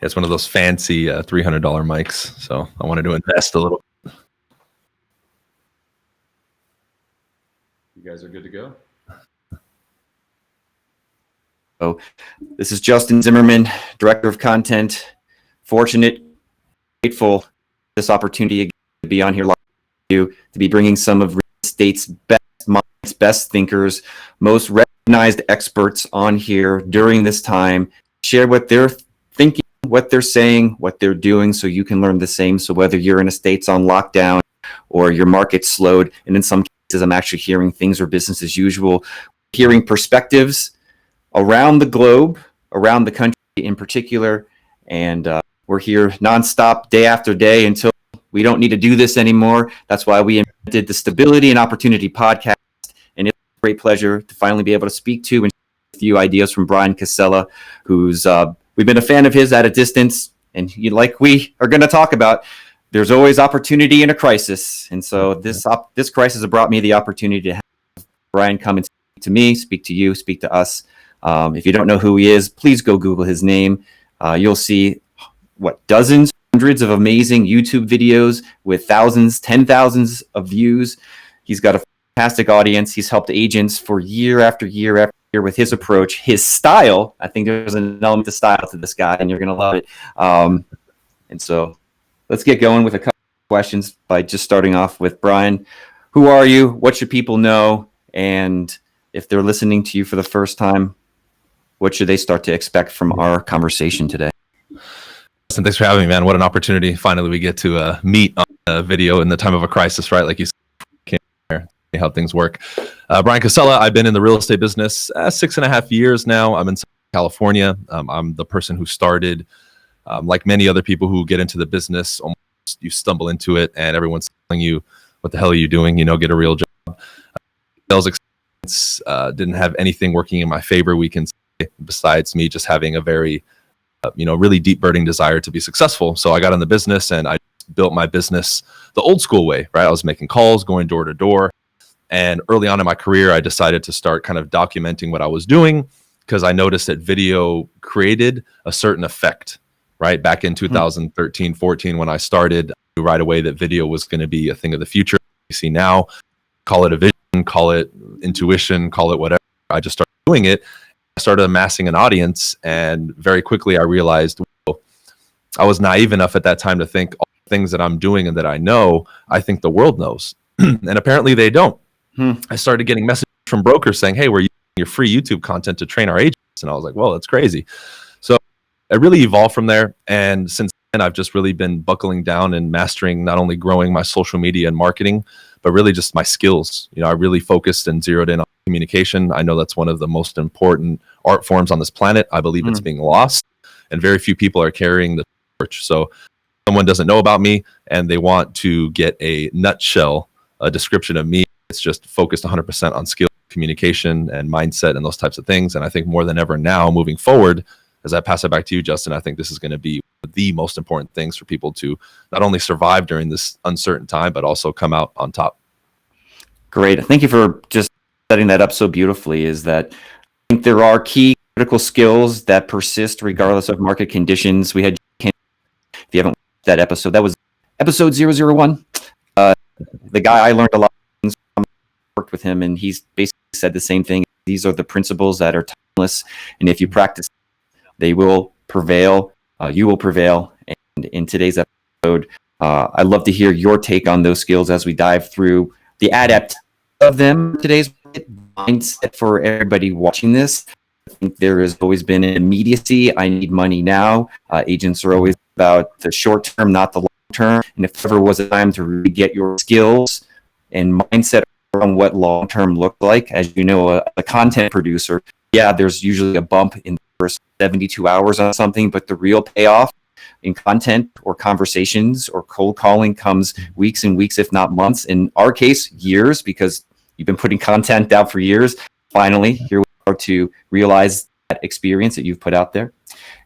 It's one of those fancy $300 mics. So I wanted to invest a little. You guys are good to go? So this is Justin Zimmerman, Director of Content. Fortunate, grateful for this opportunity to be on here live with you, to be bringing some of real estate's best minds, best thinkers, most recognized experts on here during this time, share what they're thinking, what they're saying, what they're doing, so you can learn the same. So whether you're in a state's on lockdown or your market's slowed, and in some cases I'm actually hearing things are business as usual, hearing perspectives around the globe, around the country in particular, and we're here nonstop day after day until we don't need to do this anymore. That's why we invented the Stability and Opportunity podcast, and it's a great pleasure to finally be able to speak to and share with you ideas from Bryan Casella, who's we've been a fan of his at a distance, and like we are going to talk about, there's always opportunity in a crisis, and so this crisis has brought me the opportunity to have Bryan come and speak to me, speak to you, speak to us. If you don't know who he is, please go Google his name. You'll see dozens, hundreds of amazing YouTube videos with thousands, 10,000s of views. He's got a fantastic audience. He's helped agents for year after year after year with his approach, his style. I think there's an element of style to this guy, and you're going to love it. And so let's get going with a couple of questions by just starting off with Bryan. Who are you? What should people know? And if they're listening to you for the first time, what should they start to expect from our conversation today? And thanks for having me, man. What an opportunity. Finally, we get to meet on a video in the time of a crisis, right? Like you said, how things work. Bryan Casella, I've been in the real estate business 6.5 years now. I'm in California. I'm the person who started, like many other people who get into the business, almost you stumble into it and everyone's telling you, what the hell are you doing? Get a real job. Sales experience, didn't have anything working in my favor, we can say, besides me just having a very really deep burning desire to be successful. So I got in the business and I built my business the old school way, right? I was making calls, going door to door. And early on in my career, I decided to start kind of documenting what I was doing because I noticed that video created a certain effect, right? Back in 2013, 14, when I started, I knew right away that video was going to be a thing of the future. You see now, call it a vision, call it intuition, call it whatever. I just started doing it. I started amassing an audience, and very quickly I realized I was naive enough at that time to think all the things that I'm doing and that I know, I think the world knows. And apparently they don't. I started getting messages from brokers saying, hey, we're using your free YouTube content to train our agents. And I was like, well, that's crazy. So it really evolved from there. And since then, I've just really been buckling down and mastering not only growing my social media and marketing, but really just my skills. I really focused and zeroed in on communication. I know that's one of the most important art forms on this planet. I believe it's being lost, and very few people are carrying the torch. So if someone doesn't know about me and they want to get a nutshell, a description of me, it's just focused 100% on skill, communication, and mindset and those types of things. And I think more than ever now, moving forward, as I pass it back to you, Justin, I think this is going to be the most important things for people to not only survive during this uncertain time, but also come out on top. Great. Thank you for just setting that up so beautifully. Is that I think there are key critical skills that persist regardless of market conditions. We had, if you haven't watched that episode, that was episode 001. The guy I learned a lot of things from, worked with him, and he's basically said the same thing. These are the principles that are timeless, and if you practice, they will prevail. You will prevail. And in today's episode, I'd love to hear your take on those skills as we dive through the adapt of them. Today's mindset for everybody watching this. I think there has always been an immediacy. I need money now. Agents are always about the short term, not the long term. And if ever was a time to really get your skills and mindset around what long term looked like, as you know, a content producer, there's usually a bump in the first 72 hours on something, but the real payoff in content or conversations or cold calling comes weeks and weeks, if not months. In our case, years, because you've been putting content out for years. Finally, here we are to realize that experience that you've put out there.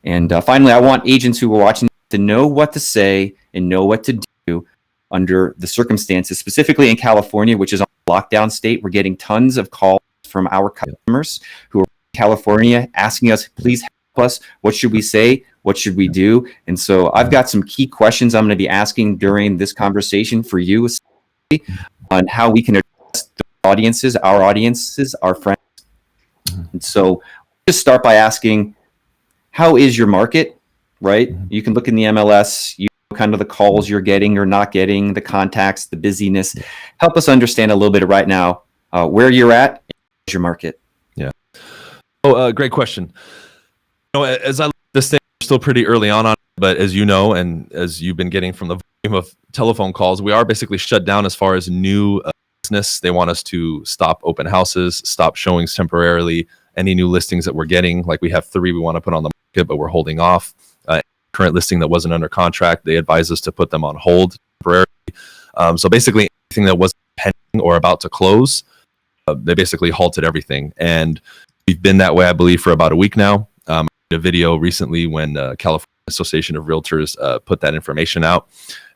And finally, I want agents who are watching to know what to say and know what to do under the circumstances, specifically in California, which is a lockdown state. We're getting tons of calls from our customers who are in California asking us, please help us. What should we say? What should we do? And so I've got some key questions I'm going to be asking during this conversation for you on how we can address the audiences, our friends. And so just start by asking, how is your market, right? You can look in the MLS, you know, kind of the calls you're getting or not getting, the contacts, the busyness. Help us understand a little bit right now where you're at and your market. Yeah. Oh, great question. You know, as I look at this thing, we're still pretty early on it, but as you know, and as you've been getting from the volume of telephone calls, we are basically shut down as far as new business. They want us to stop open houses, stop showings temporarily. Any new listings that we're getting, like we have 3 we want to put on the market, but we're holding off. Current listing that wasn't under contract, they advise us to put them on hold temporarily. So basically, anything that wasn't pending or about to close, they basically halted everything. And we've been that way, I believe, for about a week now. I did a video recently when California Association of Realtors put that information out.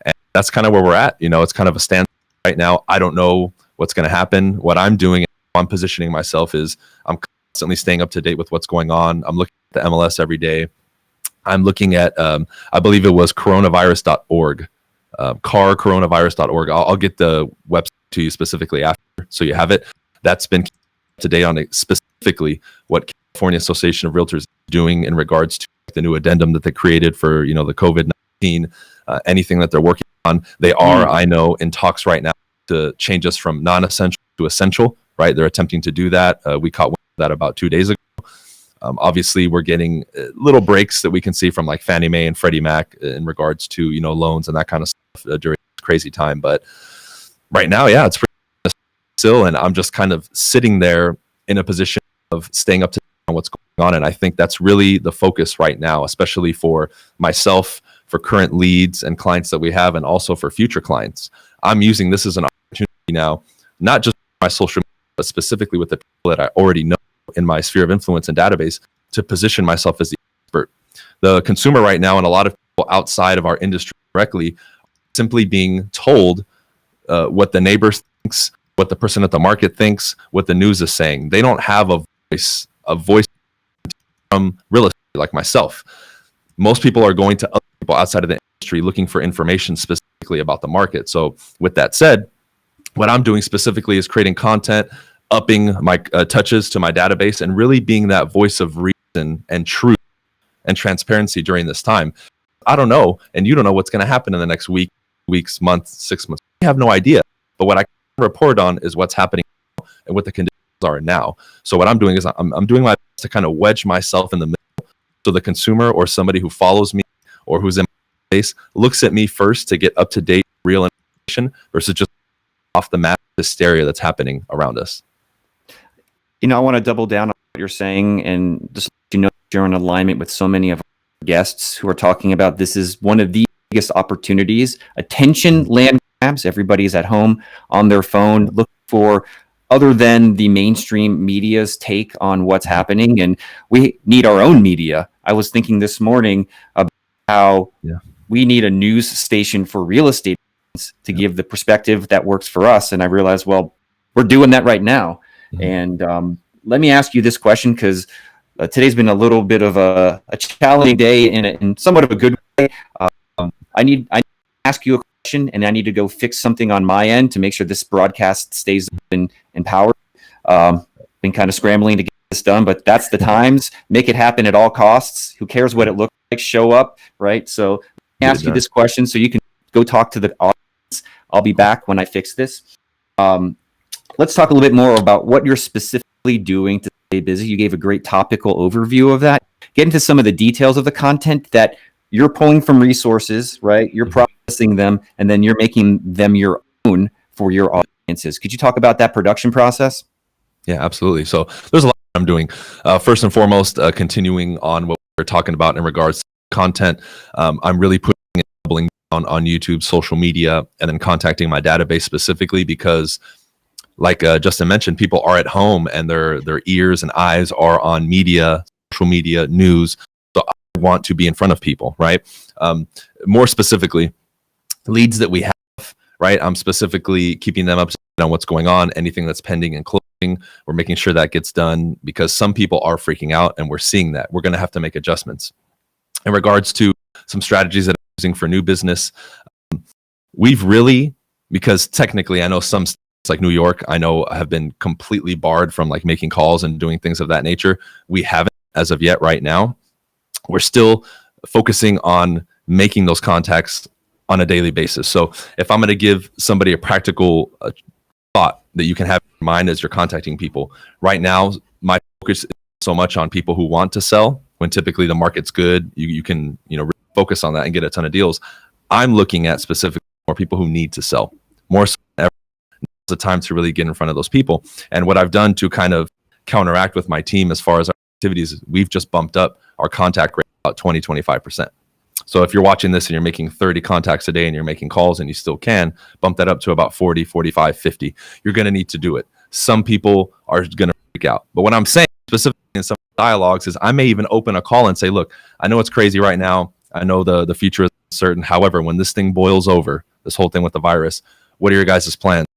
And that's kind of where we're at. You know, it's kind of a standstill right now. I don't know what's going to happen. What I'm doing, I'm positioning myself is I'm constantly staying up to date with what's going on. I'm looking at the MLS every day. I'm looking at, I believe it was coronavirus.org, carcoronavirus.org. I'll get the website to you specifically after, so you have it. That's been today on it, specifically what California Association of Realtors is doing in regards to the new addendum that they created for, you know, the COVID-19, anything that they're working on. They are, I know, in talks right now to change us from non-essential to essential, right? They're attempting to do that. We caught that about 2 days ago. Obviously, we're getting little breaks that we can see from like Fannie Mae and Freddie Mac in regards to, you know, loans and that kind of stuff during this crazy time. But right now, yeah, it's pretty still, and I'm just kind of sitting there in a position of staying up to date on what's going on. And I think that's really the focus right now, especially for myself, for current leads and clients that we have, and also for future clients. I'm using this as an opportunity now, not just my social media, but specifically with the people that I already know in my sphere of influence and database, to position myself as the expert. The consumer right now, and a lot of people outside of our industry directly, simply being told what the neighbor thinks, what the person at the market thinks, what the news is saying. They don't have a voice from real estate like myself. Most people are going to other people outside of the industry looking for information specifically about the market. So with that said, what I'm doing specifically is creating content, upping my touches to my database, and really being that voice of reason and truth and transparency during this time. I don't know, and you don't know what's going to happen in the next weeks, months, 6 months. We have no idea. But what I can report on is what's happening now and what the conditions are now. So what I'm doing is I'm doing my best to kind of wedge myself in the middle, so the consumer or somebody who follows me or who's in my space looks at me first to get up to date real information versus just off the map hysteria that's happening around us. You know, I want to double down on what you're saying, and just let you know you're in alignment with so many of our guests who are talking about this is one of the biggest opportunities. Attention land grabs. Everybody's at home on their phone looking for other than the mainstream media's take on what's happening, and we need our own media. I was thinking this morning about how we need a news station for real estate to give the perspective that works for us, and I realized, well, we're doing that right now. And let me ask you this question, because today's been a little bit of a challenging day in somewhat of a good way. I need to ask you a question, and I need to go fix something on my end to make sure this broadcast stays empowered. Been kind of scrambling to get this done, but that's the times. Make it happen at all costs. Who cares what it looks like? Show up, right? So let me ask you this question so you can go talk to the audience. I'll be back when I fix this. Let's talk a little bit more about what you're specifically doing to stay busy. You gave a great topical overview of that. Get into some of the details of the content that you're pulling from resources, right? You're processing them, and then you're making them your own for your audiences. Could you talk about that production process? Yeah, absolutely. So there's a lot I'm doing. First and foremost, continuing on what we're talking about in regards to content. I'm really putting and doubling down on YouTube, social media, and then contacting my database specifically because, like Justin mentioned, people are at home and their ears and eyes are on media, social media, news. So I want to be in front of people, right? More specifically, leads that we have, right? I'm specifically keeping them up to date on what's going on, anything that's pending and closing. We're making sure that gets done because some people are freaking out, and we're seeing that. We're going to have to make adjustments. In regards to some strategies that I'm using for new business, we've really, because technically I know some states like New York, I know have been completely barred from like making calls and doing things of that nature. We haven't as of yet right now. We're still focusing on making those contacts on a daily basis. So if I'm going to give somebody a practical thought that you can have in mind as you're contacting people, right now my focus is so much on people who want to sell when typically the market's good. You can really focus on that and get a ton of deals. I'm looking at specifically more people who need to sell more so than ever. Now's the time to really get in front of those people. And what I've done to kind of counteract with my team as far as our activities, we've just bumped up our contact rate about 20-25%. So if you're watching this and you're making 30 contacts a day and you're making calls and you still can, bump that up to about 40, 45, 50. You're going to need to do it. Some people are going to freak out. But what I'm saying specifically in some dialogues is I may even open a call and say, look, I know it's crazy right now. I know the future is uncertain. However, when this thing boils over, this whole thing with the virus, what are your guys' plans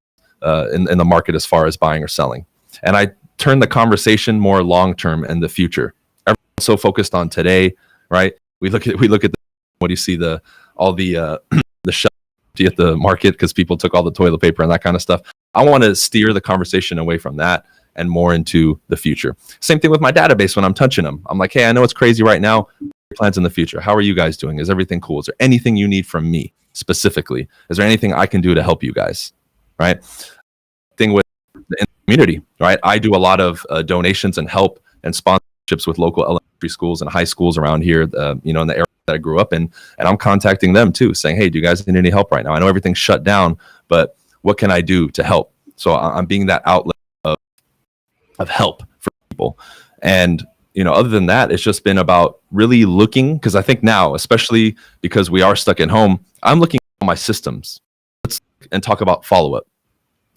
in the market as far as buying or selling? And I turn the conversation more long-term and the future. Everyone's so focused on today, right? We look at what do you see, all the shelf at the market because people took all the toilet paper and that kind of stuff. I want to steer the conversation away from that and more into the future. Same thing with my database when I'm touching them. I'm like, hey, I know it's crazy right now. What are your plans in the future? How are you guys doing? Is everything cool? Is there anything you need from me specifically? Is there anything I can do to help you guys? Right? Thing with the community, right? I do a lot of donations and help and sponsorships with local elementary schools and high schools around here, in the area that I grew up in. And I'm contacting them too, saying, hey, do you guys need any help right now? I know everything's shut down, but what can I do to help? So I'm being that outlet of help for people. And, other than that, it's just been about really looking, because I think now, especially because we are stuck at home, I'm looking at my systems and talk about follow-up.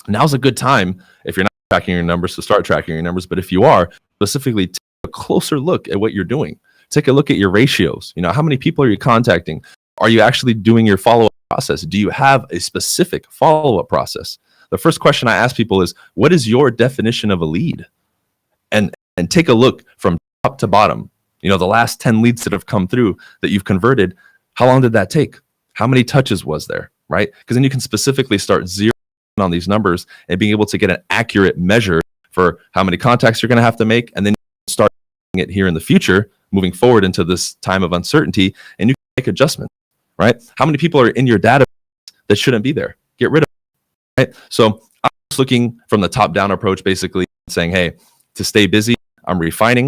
Now's a good time, if you're not tracking your numbers, to start tracking your numbers. But if you are, specifically take a closer look at what you're doing. Take a look at your ratios. How many people are you contacting? Are you actually doing your follow-up process? Do you have a specific follow-up process? The first question I ask people is, what is your definition of a lead? And take a look from top to bottom. The last 10 leads that have come through that you've converted, how long did that take? How many touches was there, right? Because then you can specifically start zeroing on these numbers and being able to get an accurate measure for how many contacts you're going to have to make, and then start it here in the future, moving forward into this time of uncertainty, and you can make adjustments, right? How many people are in your database that shouldn't be there? Get rid of them, right? So I'm just looking from the top-down approach, basically saying, hey, to stay busy, I'm refining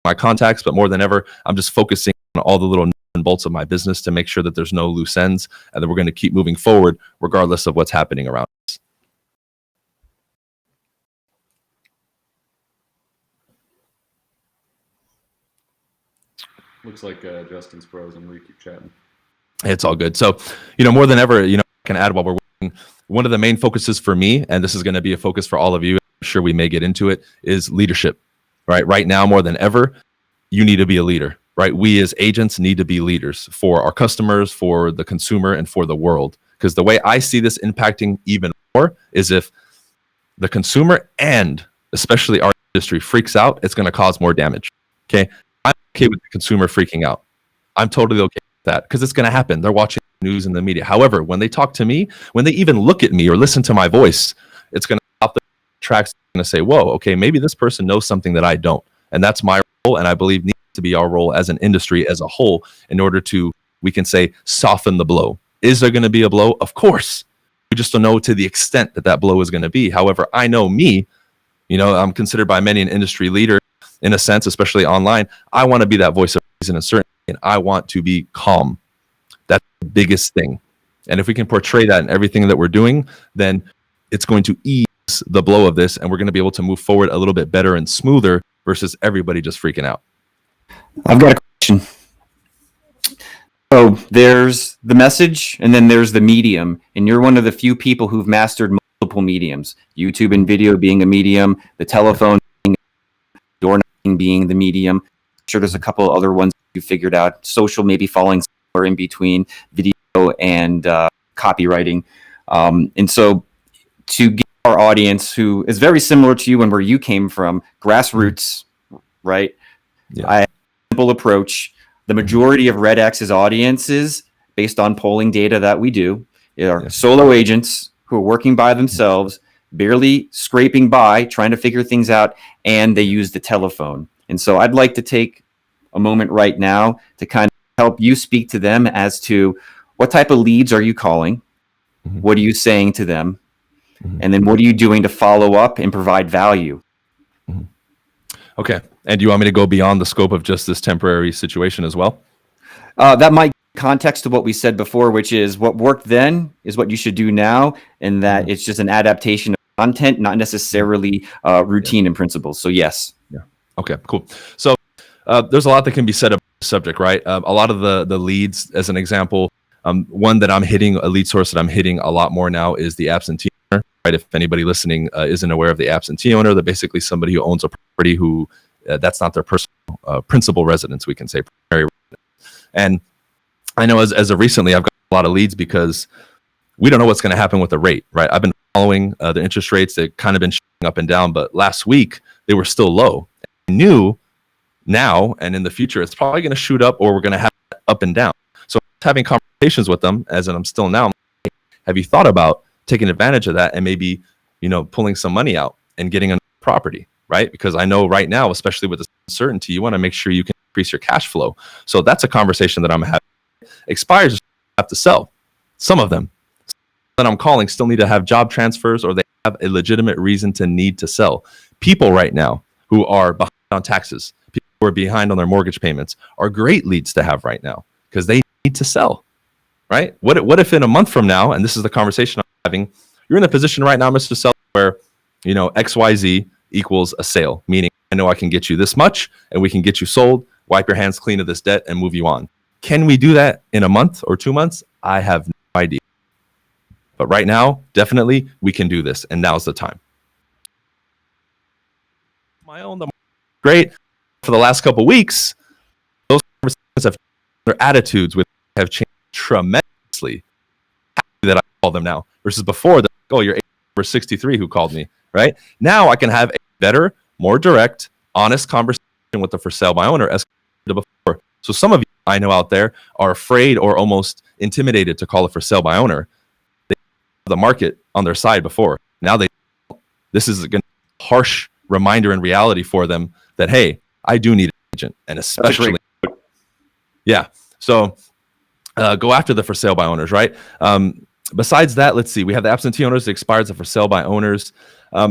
my contacts, but more than ever, I'm just focusing on all the little nuts and bolts of my business to make sure that there's no loose ends, and that we're going to keep moving forward regardless of what's happening around us. Looks like Justin's frozen. We keep chatting. It's all good. So, more than ever, I can add while we're working. One of the main focuses for me, and this is going to be a focus for all of you, I'm sure we may get into it, is leadership, right? Right now, more than ever, you need to be a leader, right? We as agents need to be leaders for our customers, for the consumer, and for the world. Because the way I see this impacting even more is if the consumer and especially our industry freaks out, it's going to cause more damage. Okay. I'm okay with the consumer freaking out. I'm totally okay with that because it's going to happen. They're watching the news and the media. However, when they talk to me, when they even look at me or listen to my voice, it's going to stop the tracks and say, whoa, okay, maybe this person knows something that I don't. And that's my role. And I believe needs to be our role as an industry as a whole in order to, we can say, soften the blow. Is there going to be a blow? Of course. We just don't know to the extent that that blow is going to be. However, I know me, I'm considered by many an industry leader in a sense, especially online. I want to be that voice of reason and certainty, and I want to be calm. That's the biggest thing. And if we can portray that in everything that we're doing, then it's going to ease the blow of this, and we're going to be able to move forward a little bit better and smoother versus everybody just freaking out. I've got a question. So there's the message and then there's the medium, and you're one of the few people who've mastered multiple mediums. YouTube and video being a medium, the telephone being, door knocking being the medium. I'm sure there's a couple other ones you figured out. Social maybe falling somewhere in between video and copywriting. And so to get our audience who is very similar to you and where you came from, grassroots, right? Yeah. I have a simple approach. The majority of REDX's audiences, based on polling data that we do, are solo agents who are working by themselves, barely scraping by, trying to figure things out, and they use the telephone. And so I'd like to take a moment right now to kind of help you speak to them as to what type of leads are you calling? What are you saying to them? And then what are you doing to follow up and provide value? Okay. And do you want me to go beyond the scope of just this temporary situation as well? That might give context to what we said before, which is what worked then is what you should do now, and that it's just an adaptation of content, not necessarily routine and principles. So yes. Yeah. Okay, cool. So there's a lot that can be said about the subject, right? A lot of the leads, as an example, one that I'm hitting, a lead source that I'm hitting a lot more now is the absentee owner, right? If anybody listening isn't aware of the absentee owner, they're basically somebody who owns a property who that's not their personal principal residence, we can say primary residence. And I know as of recently, I've got a lot of leads because we don't know what's going to happen with the rate, right? I've been following the interest rates. They've kind of been shooting up and down, but last week they were still low. I knew now and in the future, it's probably going to shoot up or we're going to have up and down. So having conversations with them, as I'm still now, like, have you thought about taking advantage of that and maybe, pulling some money out and getting a property, right? Because I know right now, especially with this uncertainty, you want to make sure you can increase your cash flow. So that's a conversation that I'm having. Expires have to sell. Some of them that I'm calling still need to have job transfers or they have a legitimate reason to need to sell. People right now who are behind on taxes, people who are behind on their mortgage payments are great leads to have right now because they need to sell, right? What if in a month from now, and this is the conversation I'm having, you're in a position right now, Mr. Seller, where, XYZ equals a sale, meaning I know I can get you this much and we can get you sold, wipe your hands clean of this debt and move you on. Can we do that in a month or 2 months? I have no idea. But right now, definitely we can do this and now's the time. My own, great. For the last couple of weeks, those conversations have their attitudes have changed tremendously. That I call them now versus before. Oh, you're over 63 who called me, right? Now I can have a better, more direct, honest conversation with the for sale by owner as compared to before. So some of you I know out there are afraid or almost intimidated to call it for sale by owner. They have the market on their side before. Now this is a harsh reminder and reality for them that, hey, I do need an agent. And especially, yeah. So go after the for sale by owners, right? Besides that, let's see. We have the absentee owners, the expireds, the for sale by owners.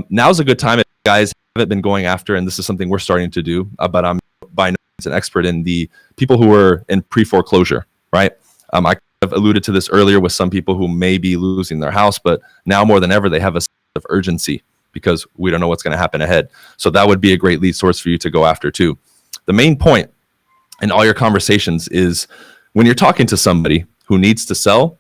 Now's a good time if you guys haven't been going after, and this is something we're starting to do, but I'm by no means an expert in the people who are in pre-foreclosure, right? I have alluded to this earlier with some people who may be losing their house, but now more than ever, they have a sense of urgency because we don't know what's going to happen ahead. So that would be a great lead source for you to go after too. The main point in all your conversations is when you're talking to somebody who needs to sell,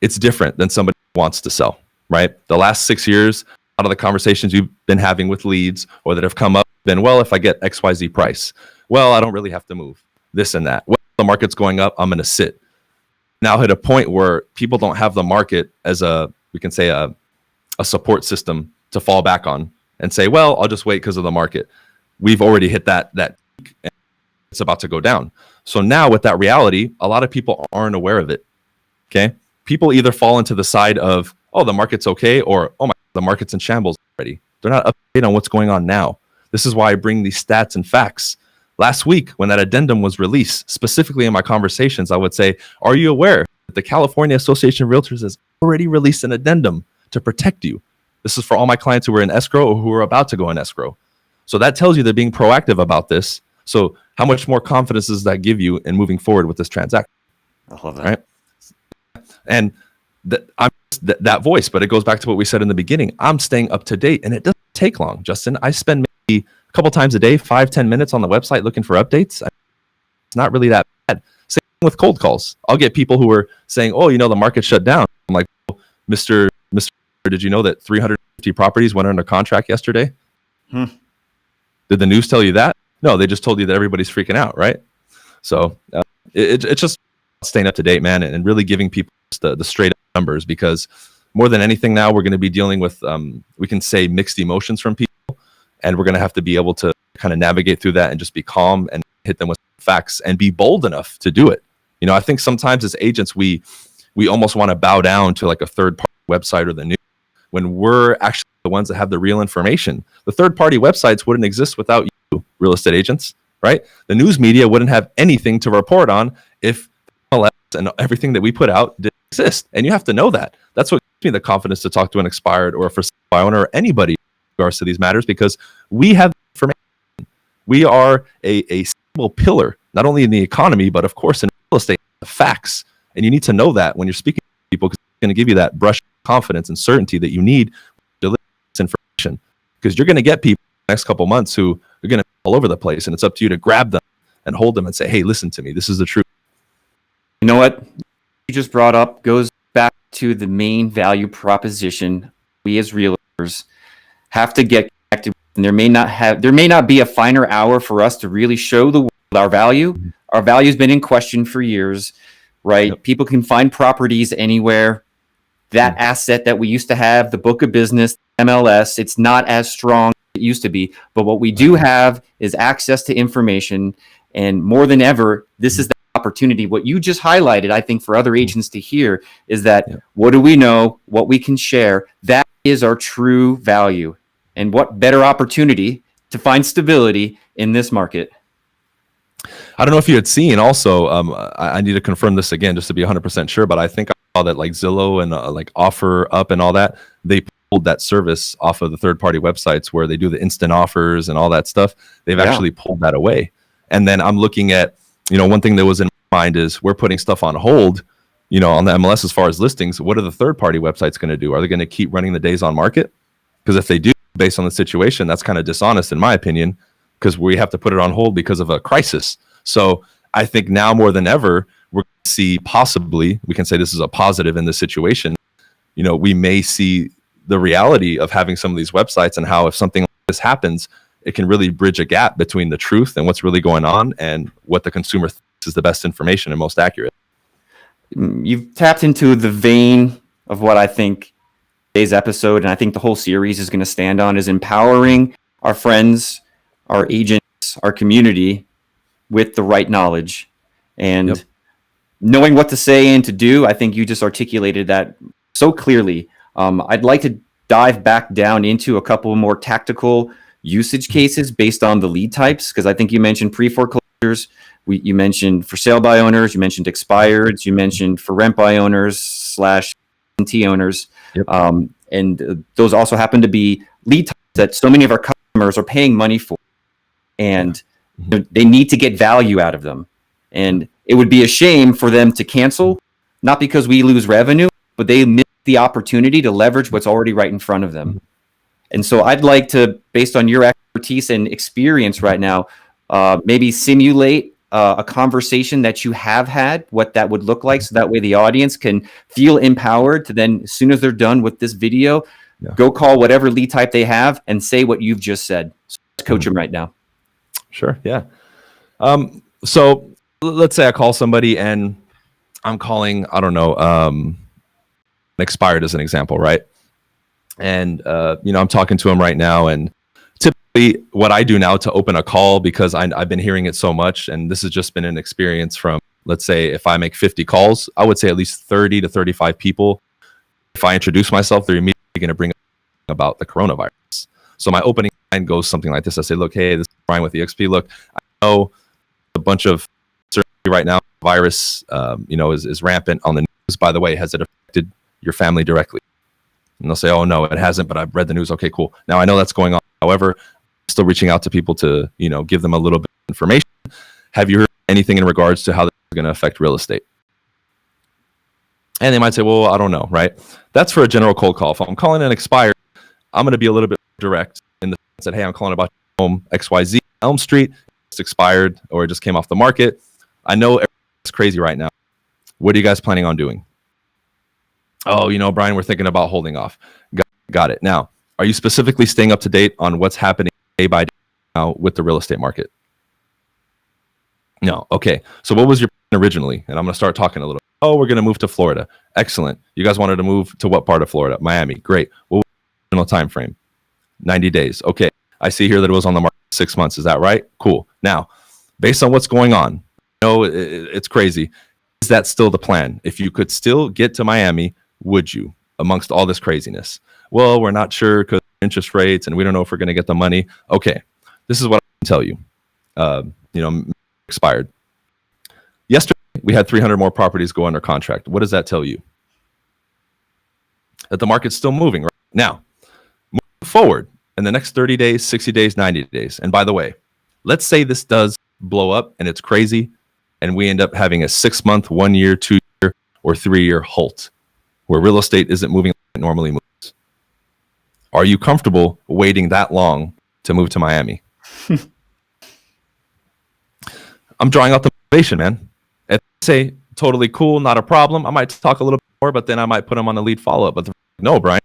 it's different than somebody who wants to sell, right? The last 6 years, a lot of the conversations you've been having with leads or that have come up have been, well, if I get XYZ price, well, I don't really have to move this and that. Well, the market's going up, I'm going to sit. Now hit a point where people don't have the market as we can say a support system to fall back on and say, well, I'll just wait because of the market. We've already hit that peak and it's about to go down. So now with that reality, a lot of people aren't aware of it. Okay. People either fall into the side of, oh, the market's okay, or, oh my, the market's in shambles already. They're not up to date on what's going on now. This is why I bring these stats and facts. Last week, when that addendum was released, specifically in my conversations, I would say, are you aware that the California Association of Realtors has already released an addendum to protect you? This is for all my clients who are in escrow or who are about to go in escrow. So that tells you they're being proactive about this. So how much more confidence does that give you in moving forward with this transaction? I love that. Right? And I'm that voice, but it goes back to what we said in the beginning. I'm staying up to date, and it doesn't take long, Justin. I spend maybe a couple times a day, 5-10 minutes on the website looking for updates. It's not really that bad. Same with cold calls. I'll get people who are saying, oh, the market shut down. I'm like, oh, Mr. Did you know that 350 properties went under contract yesterday? Did the news tell you that? No, they just told you that everybody's freaking out, right? So it's just staying up to date, man, and really giving people the straight up numbers, because more than anything now, we're going to be dealing with, we can say, mixed emotions from people, and we're going to have to be able to kind of navigate through that and just be calm and hit them with facts and be bold enough to do it. You know, I think sometimes as agents, we almost want to bow down to like a third-party website or the news when we're actually the ones that have the real information. The third-party websites wouldn't exist without you, real estate agents, right? The news media wouldn't have anything to report on if MLS and everything that we put out didn't exist. And you have to know that. That's what gives me the confidence to talk to an expired or a for sale by owner or anybody in regards to these matters, because we have information. We are a stable pillar, not only in the economy, but of course in real estate, the facts. And you need to know that when you're speaking to people, because it's going to give you that brush of confidence and certainty that you need to deliver this information. Because you're going to get people in the next couple of months who are going to be all over the place, and it's up to you to grab them and hold them and say, hey, listen to me. This is the truth. You know what you just brought up goes back to the main value proposition we as realtors have to get connected with. And there may not be a finer hour for us to really show the world our value. Our value's been in question for years, right? Yep. People can find properties anywhere. That asset that we used to have, the book of business, MLS, it's not as strong as it used to be. But what we do have is access to information. And more than ever, this is the opportunity. What you just highlighted, I think, for other agents to hear is that what do we know, what we can share, that is our true value. And what better opportunity to find stability in this market? I don't know if you had seen also, I need to confirm this again just to be 100% sure, but I think I saw that like Zillow and like Offer Up and all that, they pulled that service off of the third-party websites where they do the instant offers and all that stuff. They've actually pulled that away. And then I'm looking at, you know, one thing that was in my mind is we're putting stuff on hold, you know, on the MLS as far as listings. What are the third-party websites going to do? Are they going to keep running the days on market? Because if they do, based on the situation, that's kind of dishonest in my opinion, because we have to put it on hold because of a crisis. So I think now more than ever, we're going to see possibly, we can say this is a positive in this situation. You know, we may see the reality of having some of these websites and how if something like this happens, it can really bridge a gap between the truth and what's really going on and what the consumer thinks is the best information and most accurate. You've tapped into the vein of what I think today's episode, and I think the whole series is going to stand on, is empowering our friends, our agents, our community with the right knowledge and knowing what to say and to do. I think you just articulated that so clearly. I'd like to dive back down into a couple more tactical usage cases based on the lead types, because I think you mentioned pre-foreclosures, you mentioned for sale by owners, you mentioned expireds, you mentioned for rent by owners / absentee owners. And those also happen to be lead types that so many of our customers are paying money for, and they need to get value out of them. And it would be a shame for them to cancel, not because we lose revenue, but they miss the opportunity to leverage what's already right in front of them. And so I'd like to, based on your expertise and experience right now, maybe simulate a conversation that you have had, what that would look like, so that way the audience can feel empowered to then, as soon as they're done with this video, go call whatever lead type they have and say what you've just said. So let's coach them right now. Sure. Yeah. So let's say I call somebody and I'm calling, I don't know, expired as an example, right? And, you know, I'm talking to them right now, and typically what I do now to open a call, because I've been hearing it so much, and this has just been an experience from, let's say if I make 50 calls, I would say at least 30 to 35 people, if I introduce myself, they're immediately going to bring up about the coronavirus. So my opening line goes something like this. I say, look, hey, this is Bryan with EXP. Look, I know a bunch of certainty right now, virus, you know, is rampant on the news. By the way, has it affected your family directly? And they'll say, oh, no, it hasn't, but I've read the news. Okay, cool. Now I know that's going on. However, I'm still reaching out to people to, you know, give them a little bit of information. Have you heard anything in regards to how this is going to affect real estate? And they might say, well, I don't know, right? That's for a general cold call. If I'm calling an expired, I'm going to be a little bit direct in the sense that, hey, I'm calling about your home XYZ Elm Street. It's expired or it just came off the market. I know everything's crazy right now. What are you guys planning on doing? Oh, you know, Bryan, we're thinking about holding off. Got it. Now, are you specifically staying up to date on what's happening day by day now with the real estate market? No. Okay. So what was your plan originally? And I'm going to start talking a little. Oh, we're going to move to Florida. Excellent. You guys wanted to move to what part of Florida? Miami. Great. Well, what's the time frame? 90 days. Okay. I see here that it was on the market 6 months. Is that right? Cool. Now, based on what's going on, it's crazy. Is that still the plan? If you could still get to Miami, would you, amongst all this craziness? Well, we're not sure because interest rates and we don't know if we're going to get the money. Okay. This is what I can tell you. Expired. Yesterday, we had 300 more properties go under contract. What does that tell you? That the market's still moving right now. Moving forward in the next 30 days, 60 days, 90 days. And by the way, let's say this does blow up and it's crazy and we end up having a 6-month, 1 year, 2 year, or 3 year halt where real estate isn't moving like it normally moves. Are you comfortable waiting that long to move to Miami? I'm drawing out the motivation, man. If they say totally cool, not a problem, I might talk a little bit more, but then I might put them on a lead follow-up. But no, Brian,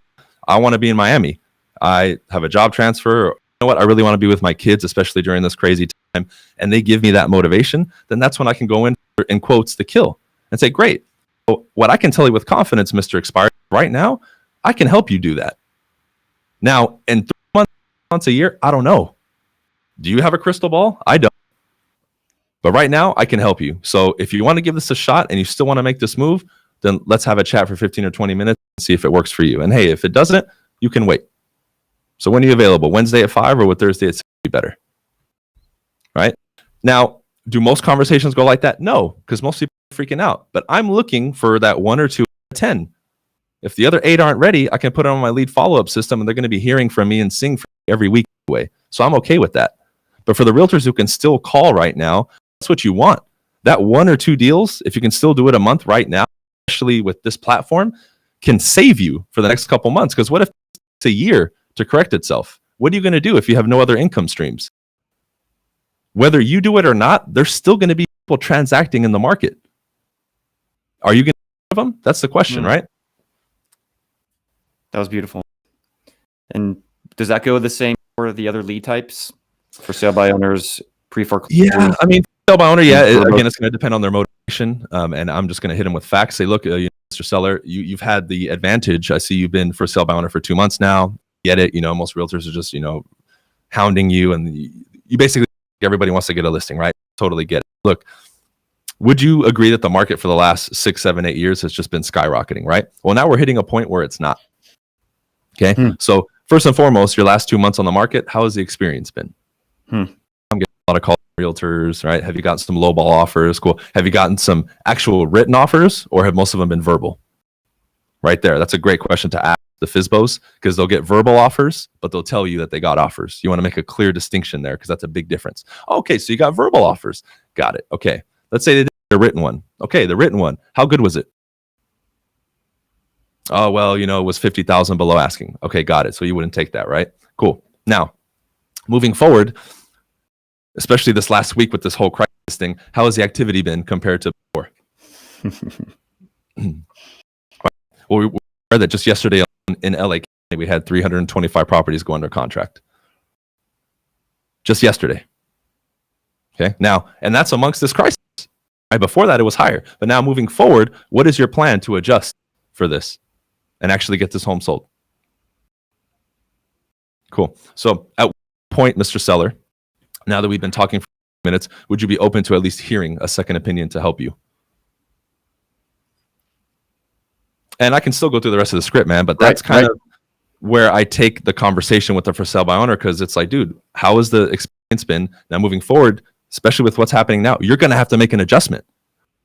I want to be in Miami. I have a job transfer. You know what? I really want to be with my kids, especially during this crazy time. And they give me that motivation. Then that's when I can go in quotes, the kill and say, great. So what I can tell you with confidence, Mr. Expired, right now, I can help you do that. Now, in 3 months, a year, I don't know. Do you have a crystal ball? I don't. But right now, I can help you. So if you want to give this a shot and you still want to make this move, then let's have a chat for 15 or 20 minutes and see if it works for you. And hey, if it doesn't, you can wait. So when are you available? Wednesday at 5 or would Thursday at 6 be better? Right? Now, do most conversations go like that? No, because most people are freaking out. But I'm looking for that 1 or 2 out of 10. If the other 8 aren't ready, I can put it on my lead follow-up system and they're going to be hearing from me and seeing from me every week anyway. So I'm okay with that. But for the realtors who can still call right now, that's what you want. That 1 or 2 deals, if you can still do it a month right now, especially with this platform, can save you for the next couple months. Because what if it's a year to correct itself? What are you going to do if you have no other income streams? Whether you do it or not, there's still going to be people transacting in the market. Are you going to have them? That's the question, right? That was beautiful. And does that go the same for the other lead types? For sale by owners, pre-foreclosure? Yeah, I mean, sale by owner, yeah. Again, it's going to depend on their motivation. And I'm just going to hit them with facts. Say, look, Mr. Seller, you've had the advantage. I see you've been for sale by owner for 2 months now. Get it. Most realtors are just, hounding you. And you basically, everybody wants to get a listing, right? Totally get it. Look, would you agree that the market for the last 6, 7, 8 years has just been skyrocketing, right? Well, now we're hitting a point where it's not. Okay. So first and foremost, your last 2 months on the market, how has the experience been? I'm getting a lot of calls from realtors, right? Have you gotten some lowball offers? Cool. Have you gotten some actual written offers or have most of them been verbal? Right there. That's a great question to ask the FSBOs because they'll get verbal offers, but they'll tell you that they got offers. You want to make a clear distinction there because that's a big difference. Okay, so you got verbal offers. Got it. Okay. Let's say they did a written one. Okay, the written one. How good was it? Oh, well, it was 50,000 below asking. Okay, got it. So you wouldn't take that, right? Cool. Now, moving forward, especially this last week with this whole crisis thing, how has the activity been compared to before? Well, we read that just yesterday in LA, we had 325 properties go under contract. Just yesterday. Okay, now, and that's amongst this crisis. Right? Before that, it was higher. But now moving forward, what is your plan to adjust for this and actually get this home sold? Cool. So at what point, Mr. Seller, now that we've been talking for minutes, would you be open to at least hearing a second opinion to help you? And I can still go through the rest of the script, man, but that's kind of where I take the conversation with the for sale by owner because it's like, dude, how has the experience been? Now moving forward, especially with what's happening now, you're going to have to make an adjustment.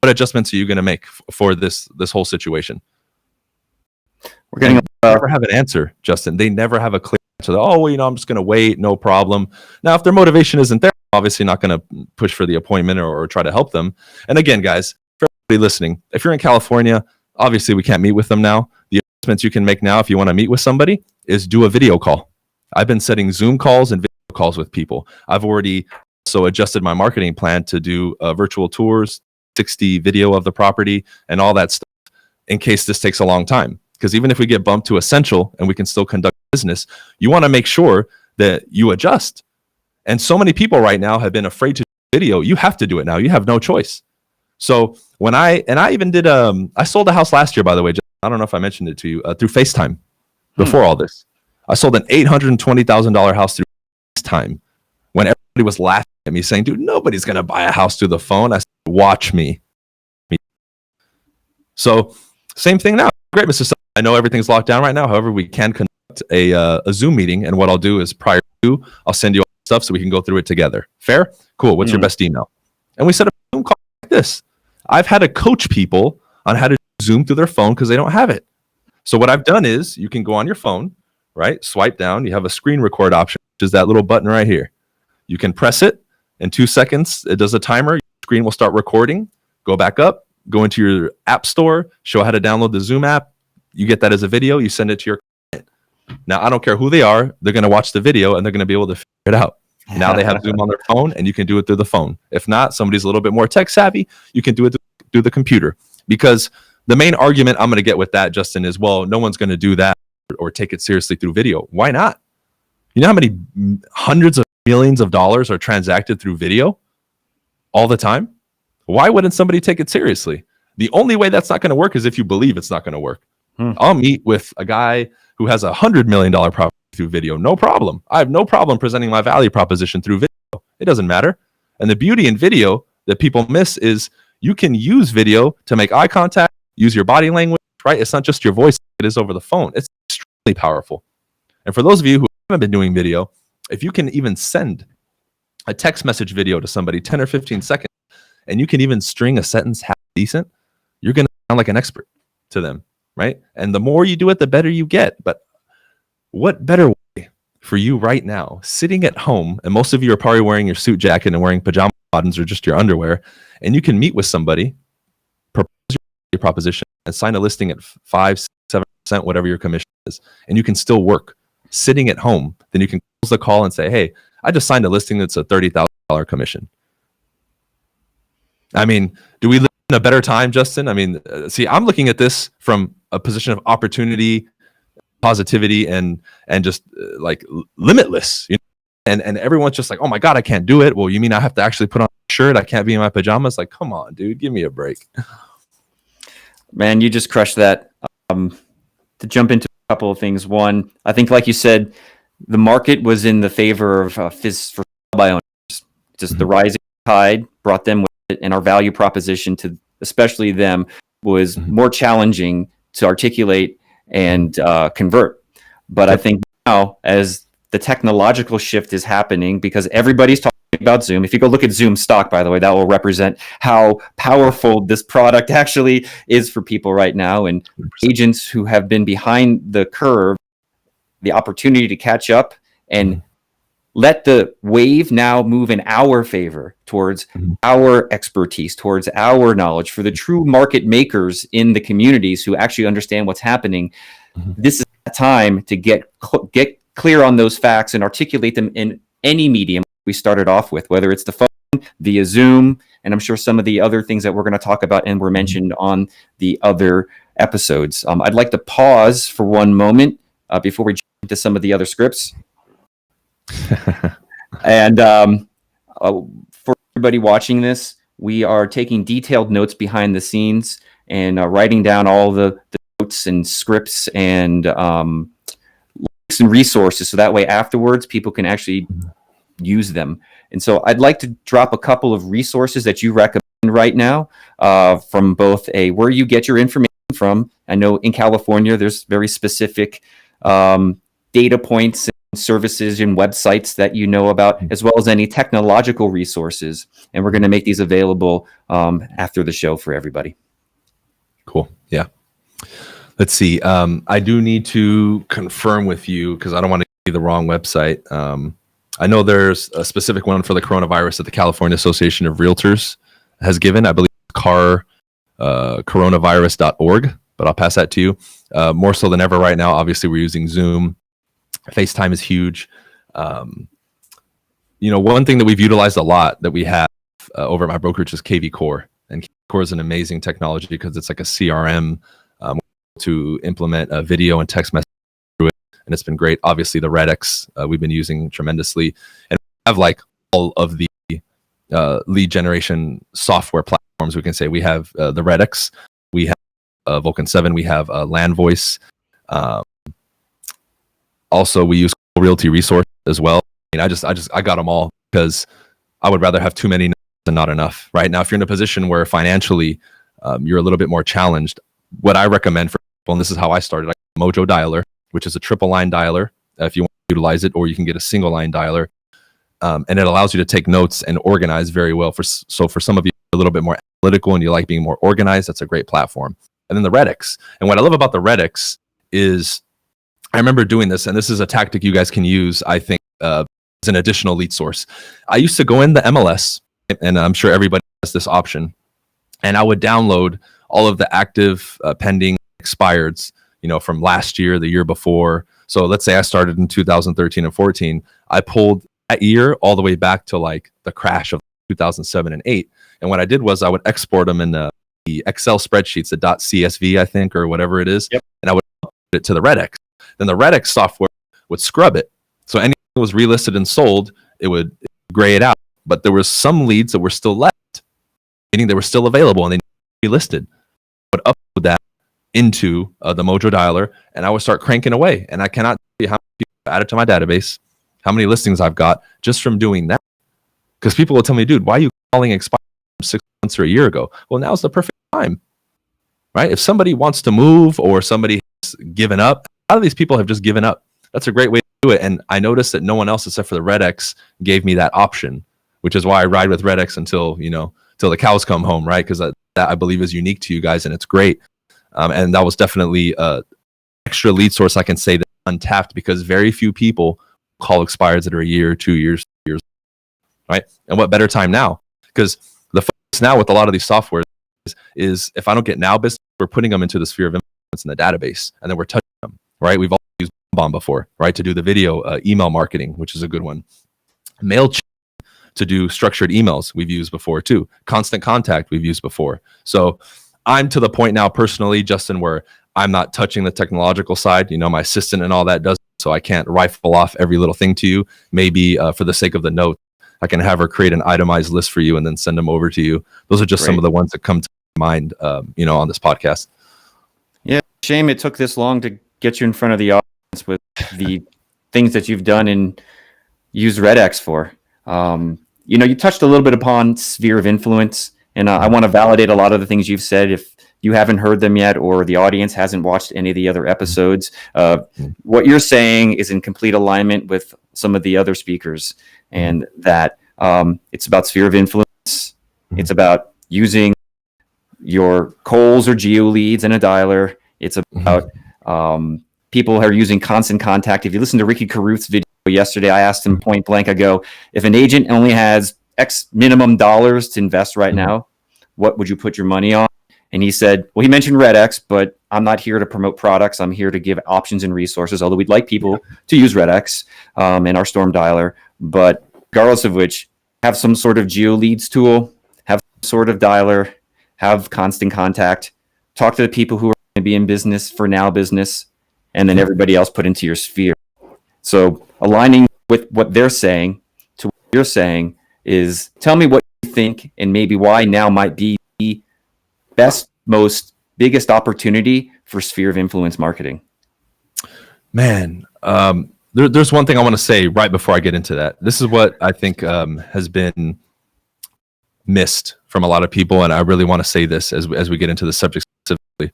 What adjustments are you going to make for this whole situation? We're getting never have an answer, Justin. They never have a clear answer. Oh, well, I'm just going to wait. No problem. Now, if their motivation isn't there, obviously not going to push for the appointment or try to help them. And again, guys, for everybody listening, if you're in California, obviously we can't meet with them now. The adjustments you can make now if you want to meet with somebody is do a video call. I've been setting Zoom calls and video calls with people. I've already adjusted my marketing plan to do virtual tours, 60 video of the property and all that stuff in case this takes a long time. Because even if we get bumped to essential and we can still conduct business, you want to make sure that you adjust. And so many people right now have been afraid to do video. You have to do it now. You have no choice. So when I even did, I sold a house last year, by the way. I don't know if I mentioned it to you, through FaceTime before all this. I sold an $820,000 house through FaceTime when everybody was laughing at me saying, dude, nobody's going to buy a house through the phone. I said, watch me. So same thing now. Great, Mr. Sutton. I know everything's locked down right now. However, we can conduct a Zoom meeting. And what I'll do is prior to, I'll send you all the stuff so we can go through it together. Fair? Cool. What's your best email? And we set up a Zoom call like this. I've had to coach people on how to Zoom through their phone because they don't have it. So what I've done is you can go on your phone, right? Swipe down. You have a screen record option, which is that little button right here. You can press it. In 2 seconds, it does a timer. Your screen will start recording. Go back up. Go into your app store. Show how to download the Zoom app. You get that as a video. You send it to your client. Now, I don't care who they are. They're going to watch the video, and they're going to be able to figure it out. Now they have Zoom on their phone, and you can do it through the phone. If not, somebody's a little bit more tech savvy, you can do it through the computer. Because the main argument I'm going to get with that, Justin, is, well, no one's going to do that or take it seriously through video. Why not? You know how many hundreds of millions of dollars are transacted through video all the time? Why wouldn't somebody take it seriously? The only way that's not going to work is if you believe it's not going to work. I'll meet with a guy who has $100 million property through video. No problem. I have no problem presenting my value proposition through video. It doesn't matter. And the beauty in video that people miss is you can use video to make eye contact, use your body language, right? It's not just your voice. It is over the phone. It's extremely powerful. And for those of you who haven't been doing video, if you can even send a text message video to somebody 10 or 15 seconds, and you can even string a sentence half decent, you're going to sound like an expert to them, right? And the more you do it, the better you get. But what better way for you right now, sitting at home, and most of you are probably wearing your suit jacket and wearing pajama bottoms or just your underwear, and you can meet with somebody, propose your proposition, and sign a listing at 5, 7%, whatever your commission is, and you can still work sitting at home. Then you can close the call and say, hey, I just signed a listing that's a $30,000 commission. I mean, do we live in a better time, Justin? I mean, see, I'm looking at this from a position of opportunity, positivity, and just like limitless. You know? And everyone's just like, oh my God, I can't do it. Well, you mean I have to actually put on a shirt? I can't be in my pajamas? Like, come on, dude, give me a break. Man, you just crushed that. To jump into a couple of things. One, I think, like you said, the market was in the favor of phys for by owners. Just the rising tide brought them with it, and our value proposition to especially them was more challenging to articulate and convert. But I think now, as the technological shift is happening, because everybody's talking about Zoom. If you go look at Zoom stock, by the way, that will represent how powerful this product actually is for people right now. And 100%. Agents who have been behind the curve, the opportunity to catch up and let the wave now move in our favor towards our expertise, towards our knowledge, for the true market makers in the communities who actually understand what's happening. This is the time to get clear on those facts and articulate them in any medium we started off with, whether it's the phone, via Zoom, and I'm sure some of the other things that we're going to talk about and were mentioned on the other episodes. I'd like to pause for one moment before we jump into some of the other scripts. And for everybody watching this, we are taking detailed notes behind the scenes and writing down all the notes and scripts and links and resources, so that way afterwards people can actually use them. And so I'd like to drop a couple of resources that you recommend right now, from both where you get your information from. I know in California there's very specific data points and services and websites that you know about, as well as any technological resources. And we're going to make these available after the show for everybody. Cool. Yeah. Let's see. I do need to confirm with you, because I don't want to give you the wrong website. I know there's a specific one for the coronavirus that the California Association of Realtors has given. I believe coronavirus.org, but I'll pass that to you. More so than ever right now, obviously we're using Zoom. FaceTime is huge. One thing that we've utilized a lot that we have over at my brokerage is KV Core. And KV Core is an amazing technology because it's like a CRM to implement a video and text message through it. And it's been great. Obviously, the REDX we've been using tremendously. And we have like all of the lead generation software platforms platforms. We can say we have the REDX, we have Vulcan 7, we have Land Voice. Also, we use Realty Resource as well. I mean, I got them all because I would rather have too many than not enough. Right now, if you're in a position where financially you're a little bit more challenged, what I recommend for people, and this is how I started, Mojo Dialer, which is a triple line dialer if you want to utilize it, or you can get a single line dialer, and it allows you to take notes and organize very well. So for some of you a little bit more analytical and you like being more organized, that's a great platform. And then the REDX. And what I love about the REDX is I remember doing this, and this is a tactic you guys can use, I think, as an additional lead source. I used to go in the MLS, and I'm sure everybody has this option, and I would download all of the active, pending expireds, from last year, the year before. So let's say I started in 2013 and 14. I pulled that year all the way back to like the crash of 2007 and 8. And what I did was I would export them in the Excel spreadsheets, the .csv, I think, or whatever it is. Yep. And I would upload it to the REDX. Then the REDX software would scrub it. So anything that was relisted and sold, it would gray it out. But there were some leads that were still left, meaning they were still available and they needed to be listed. I would upload that into the Mojo Dialer, and I would start cranking away. And I cannot tell you how many people I've added to my database, how many listings I've got just from doing that. Because people will tell me, dude, why are you calling expired 6 months or a year ago? Well, now's the perfect time, right? If somebody wants to move or somebody has given up, a lot of these people have just given up. That's a great way to do it. And I noticed that no one else except for the REDX gave me that option, which is why I ride with REDX until the cows come home, right? Because that I believe is unique to you guys, and it's great. And that was definitely an extra lead source I can say that untapped, because very few people call expireds that are a year, 2 years, 3 years, right? And what better time now? Because the focus now with a lot of these softwares is if I don't get now business, we're putting them into the sphere of influence in the database, and then we're touching them, right? We've all used Bomb before, right? To do the video email marketing, which is a good one. MailChimp to do structured emails we've used before too. Constant Contact we've used before. So I'm to the point now personally, Justin, where I'm not touching the technological side. My assistant and all that does, so I can't rifle off every little thing to you. Maybe for the sake of the note, I can have her create an itemized list for you and then send them over to you. Those are just some of the ones that come to mind, on this podcast. Yeah, shame it took this long to get you in front of the audience with the things that you've done and used REDX for. You touched a little bit upon sphere of influence, and I want to validate a lot of the things you've said. If you haven't heard them yet, or the audience hasn't watched any of the other episodes, what you're saying is in complete alignment with some of the other speakers, and that it's about sphere of influence. It's about using your calls or geo leads in a dialer. It's about people who are using Constant Contact. If you listen to Ricky Caruth's video yesterday, I asked him point blank, I go, if an agent only has X minimum dollars to invest right now, what would you put your money on? And he said, well, he mentioned REDX, but I'm not here to promote products. I'm here to give options and resources, although we'd like people to use REDX and our Storm Dialer. But regardless of which, have some sort of geo leads tool, have some sort of dialer, have Constant Contact, talk to the people who are going to be in business for now business, and then everybody else put into your sphere. So aligning with what they're saying to what you're saying is, tell me what you think and maybe why now might be the best, biggest opportunity for sphere of influence marketing. Man, there's one thing I want to say right before I get into that. This is what I think has been missed from a lot of people, and I really want to say this as we get into the subject specifically.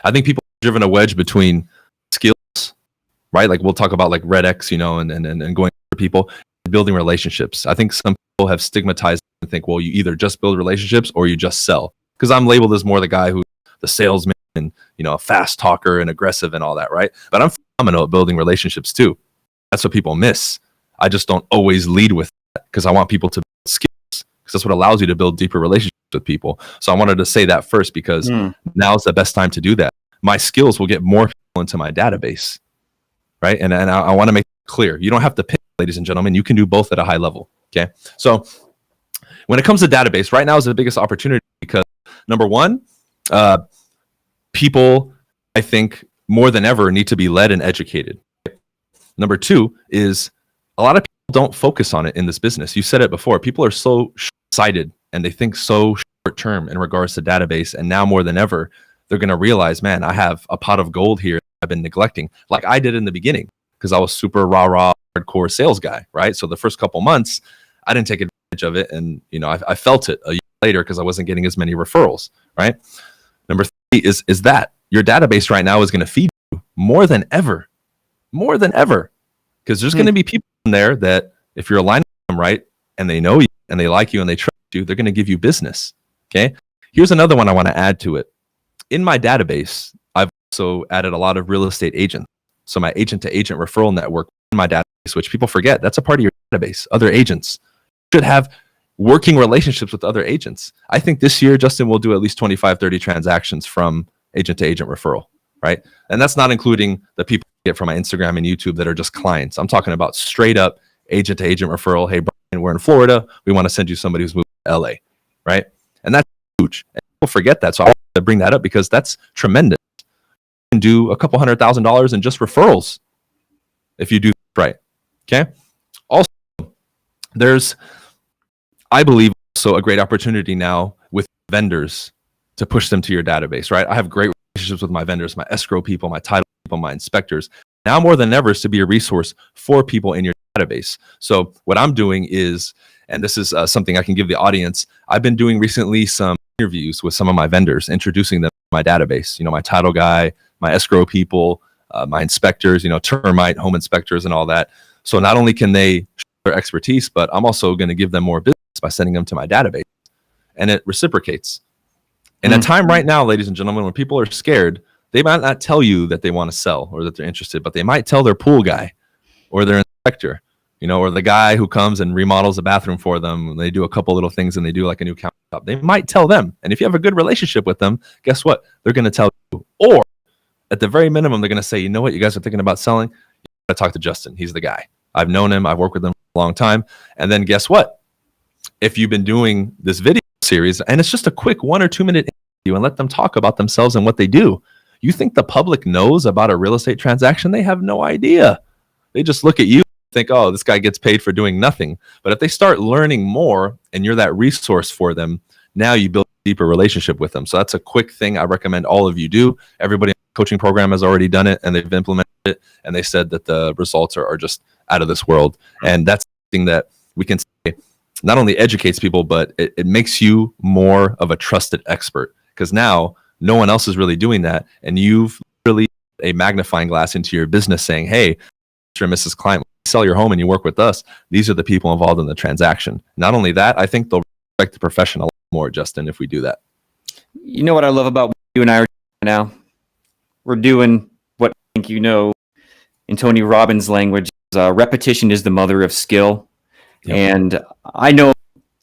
I think people have driven a wedge between skills, right? Like we'll talk about like REDX, and going for people, building relationships. I think some people have stigmatized and think, well, you either just build relationships or you just sell. Because I'm labeled as more the guy who's the salesman and, a fast talker and aggressive and all that, right? But I'm phenomenal at building relationships too. That's what people miss. I just don't always lead with that because I want people to build skills, because that's what allows you to build deeper relationships with people. So I wanted to say that first because now's the best time to do that. My skills will get more people into my database, right? And I want to make it clear. You don't have to pick, ladies and gentlemen. You can do both at a high level, okay? So when it comes to database, right now is the biggest opportunity because number one, people, I think, more than ever need to be led and educated. Number two is a lot of people don't focus on it in this business. You said it before. People are so excited and they think so short term in regards to database. And now more than ever, they're going to realize, man, I have a pot of gold here I've been neglecting, like I did in the beginning, because I was super rah, hardcore sales guy, right? So the first couple months, I didn't take advantage of it. And, I felt it a year later because I wasn't getting as many referrals, right? Number 3 is that your database right now is going to feed you more than ever, because there's going to be people in there that if you're aligning with them right, and they know you and they like you and they trust you, they're going to give you business. Okay. Here's another one I want to add to it. In my database, I've also added a lot of real estate agents. So my agent to agent referral network in my database, which people forget, that's a part of your database. Other agents should have working relationships with other agents. I think this year, Justin, will do at least 25, 30 transactions from agent to agent referral, right? And that's not including the people I get from my Instagram and YouTube that are just clients. I'm talking about straight up agent to agent referral. Hey, Bryan, we're in Florida. We want to send you somebody who's moving to LA, right? And that's huge. And people forget that. So I want to bring that up because that's tremendous. You can do a couple $100,000 in just referrals if you do right. Okay. Also, there's, I believe, also a great opportunity now with vendors to push them to your database, right? I have great relationships with my vendors, my escrow people, my title people, my inspectors. Now more than ever is to be a resource for people in your database. So what I'm doing is, and this is something I can give the audience, I've been doing recently some interviews with some of my vendors, introducing them to my database, my title guy, my escrow people, my inspectors, termite, home inspectors and all that. So not only can they share their expertise, but I'm also going to give them more business by sending them to my database, and it reciprocates. In a time right now, ladies and gentlemen, when people are scared, they might not tell you that they want to sell or that they're interested, but they might tell their pool guy or their inspector, or the guy who comes and remodels a bathroom for them. And they do a couple little things and they do like a new countertop. They might tell them. And if you have a good relationship with them, guess what? They're going to tell you. Or at the very minimum, they're going to say, you know what? You guys are thinking about selling? You got to talk to Justin. He's the guy. I've known him. I've worked with him for a long time. And then guess what? If you've been doing this video series and it's just a quick 1 or 2 minute interview and let them talk about themselves and what they do, you think the public knows about a real estate transaction? They have no idea. They just look at you and think, oh, this guy gets paid for doing nothing. But if they start learning more and you're that resource for them, now you build a deeper relationship with them. So that's a quick thing I recommend all of you do. Everybody in the coaching program has already done it and they've implemented it. And they said that the results are just out of this world. And that's something that we can say not only educates people, but it makes you more of a trusted expert, because now no one else is really doing that. And you've really a magnifying glass into your business saying, hey, Mr. and Mrs. Client, when you sell your home and you work with us, these are the people involved in the transaction. Not only that, I think they'll respect the profession a lot more, Justin, if we do that. You know what I love about what you and I are doing now? We're doing what I think in Tony Robbins' language, repetition is the mother of skill. Yep. And I know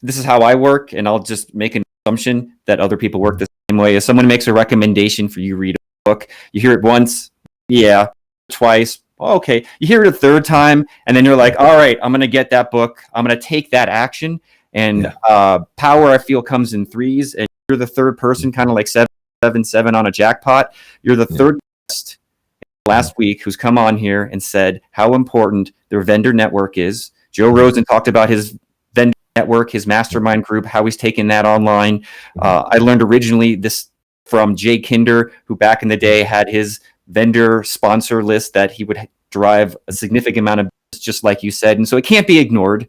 this is how I work, and I'll just make an assumption that other people work the same way. If someone makes a recommendation for you to read a book, you hear it once, yeah, twice, okay. You hear it a third time, and then you're like, all right, I'm going to get that book. I'm going to take that action. And power, I feel, comes in threes, and you're the third person, kind of like 777 on a jackpot. You're the third guest last week who's come on here and said how important their vendor network is. Joe Rosen talked about his vendor network, his mastermind group, how he's taken that online. I learned originally this from Jay Kinder, who back in the day had his vendor sponsor list that he would drive a significant amount of business, just like you said. And so it can't be ignored.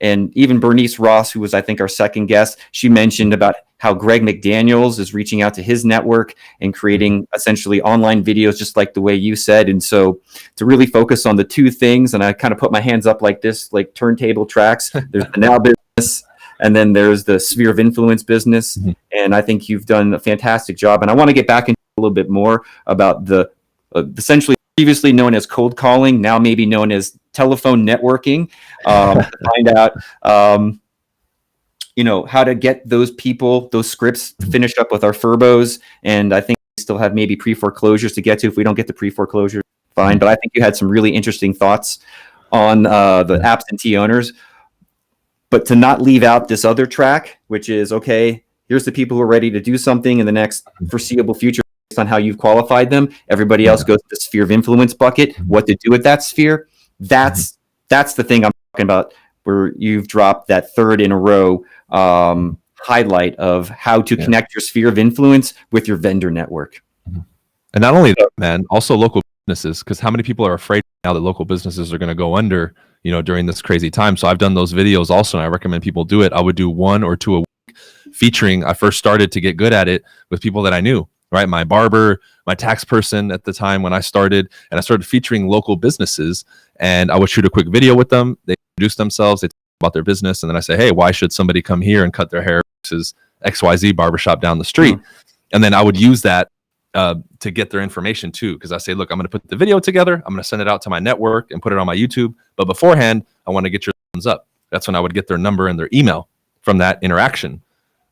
And even Bernice Ross, who was, I think, our second guest, she mentioned about how Greg McDaniels is reaching out to his network and creating essentially online videos, just like the way you said. And so to really focus on the two things, and I kind of put my hands up like this, like turntable tracks, there's the now business, and then there's the sphere of influence business. Mm-hmm. And I think you've done a fantastic job. And I want to get back into a little bit more about the essentially previously known as cold calling, now maybe known as telephone networking, to find out, how to get those people, those scripts finished up with our furbos. And I think we still have maybe pre-foreclosures to get to. If we don't get the pre-foreclosure, fine. But I think you had some really interesting thoughts on the absentee owners. But to not leave out this other track, which is, okay, here's the people who are ready to do something in the next foreseeable future based on how you've qualified them. Everybody else goes to the sphere of influence bucket. What to do with that sphere? That's the thing I'm talking about. where you've dropped that third in a row highlight of how to connect your sphere of influence with your vendor network. And not only that, man, also local businesses, because how many people are afraid now that local businesses are going to go under, during this crazy time. So I've done those videos also, and I recommend people do it. I would do 1 or 2 a week featuring. I first started to get good at it with people that I knew, right? My barber, my tax person at the time when I started, and I started featuring local businesses, and I would shoot a quick video with them. They introduce themselves, they talk about their business, and then I say, hey, why should somebody come here and cut their hair versus XYZ barbershop down the street? And then I would use that to get their information too, because I say, look, I'm going to put the video together, I'm going to send it out to my network and put it on my YouTube, but beforehand, I want to get your thumbs up. That's when I would get their number and their email from that interaction.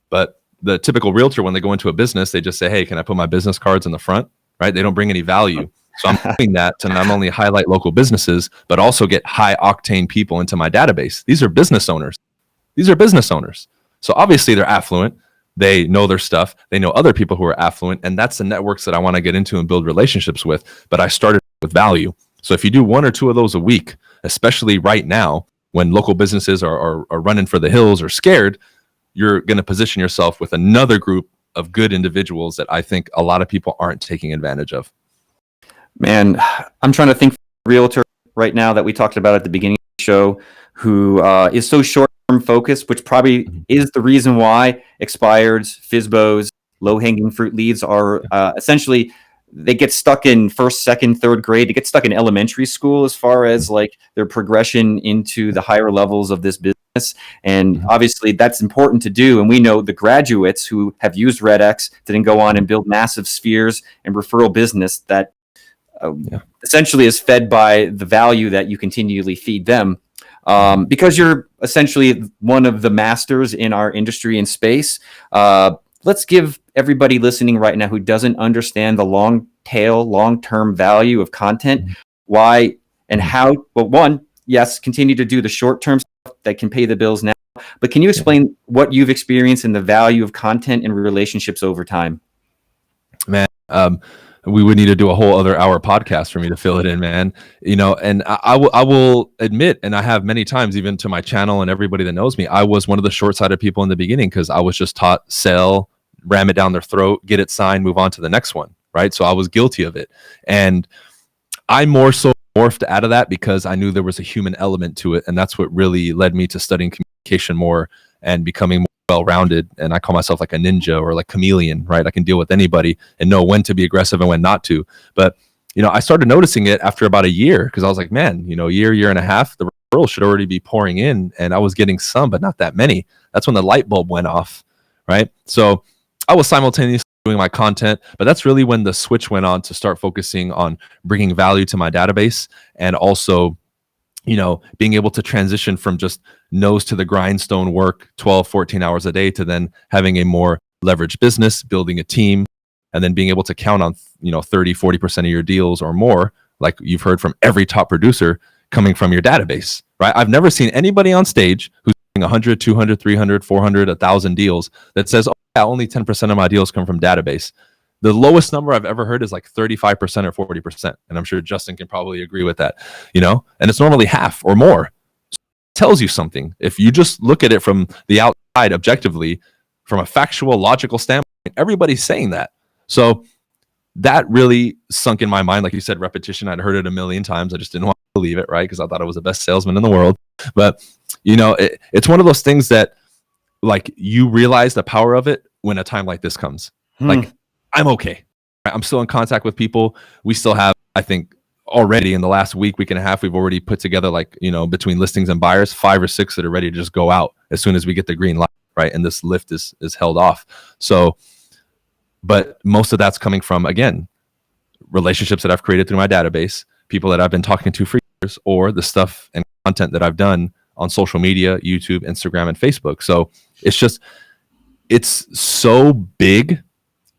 But the typical realtor, when they go into a business, they just say, hey, can I put my business cards in the front, right? They don't bring any value. So I'm doing that to not only highlight local businesses, but also get high octane people into my database. These are business owners. So obviously they're affluent. They know their stuff. They know other people who are affluent. And that's the networks that I want to get into and build relationships with. But I started with value. So if you do 1 or 2 of those a week, especially right now, when local businesses are running for the hills or scared, you're going to position yourself with another group of good individuals that I think a lot of people aren't taking advantage of. Man, I'm trying to think of a realtor right now that we talked about at the beginning of the show who is so short-term focused, which probably is the reason why expireds, FSBOs, low-hanging fruit leads are essentially, they get stuck in first, second, third grade. They get stuck in elementary school as far as like their progression into the higher levels of this business. And obviously that's important to do. And we know the graduates who have used REDX to then go on and build massive spheres and referral business that essentially is fed by the value that you continually feed them. Because you're essentially one of the masters in our industry and space. Let's give everybody listening right now who doesn't understand the long tail, long-term value of content, why and how. Well, one, yes, continue to do the short-term stuff that can pay the bills now. But can you explain what you've experienced and the value of content and relationships over time? Man, we would need to do a whole other hour podcast for me to fill it in, man. And I will admit, and I have many times, even to my channel and everybody that knows me, I was one of the short-sighted people in the beginning because I was just taught sell, ram it down their throat, get it signed, move on to the next one, right? So I was guilty of it. And I more so morphed out of that because I knew there was a human element to it. And that's what really led me to studying communication more and becoming more well-rounded. And I call myself like a ninja or like chameleon, right? I can deal with anybody and know when to be aggressive and when not to. But, I started noticing it after about a year because I was like, man, year and a half, the referrals should already be pouring in. And I was getting some, but not that many. That's when the light bulb went off, right? So I was simultaneously doing my content, but that's really when the switch went on to start focusing on bringing value to my database and also, being able to transition from just nose to the grindstone work 12, 14 hours a day to then having a more leveraged business, building a team, and then being able to count on, 30, 40% of your deals or more, like you've heard from every top producer coming from your database, right? I've never seen anybody on stage who's doing 100, 200, 300, 400, 1,000 deals that says, only 10% of my deals come from database. The lowest number I've ever heard is like 35% or 40%. And I'm sure Justin can probably agree with that, and it's normally half or more. So it tells you something. If you just look at it from the outside objectively, from a factual, logical standpoint, everybody's saying that. So that really sunk in my mind. Like you said, repetition, I'd heard it a million times. I just didn't want to believe it, right? Because I thought I was the best salesman in the world. But, it's one of those things that like you realize the power of it when a time like this comes. Like I'm okay. I'm still in contact with people. We still have, I think already in the last week and a half, we've already put together like, between listings and buyers, 5 or 6 that are ready to just go out as soon as we get the green light, right? And this lift is held off. So, but most of that's coming from, again, relationships that I've created through my database, people that I've been talking to for years, or the stuff and content that I've done on social media, YouTube, Instagram, and Facebook. So it's so big,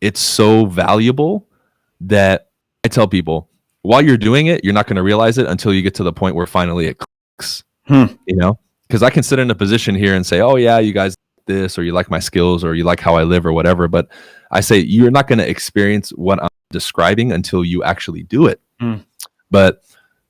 it's so valuable that I tell people while you're doing it, you're not going to realize it until you get to the point where finally it clicks, because I can sit in a position here and say, oh yeah, you guys like this, or you like my skills, or you like how I live or whatever. But I say, you're not going to experience what I'm describing until you actually do it. But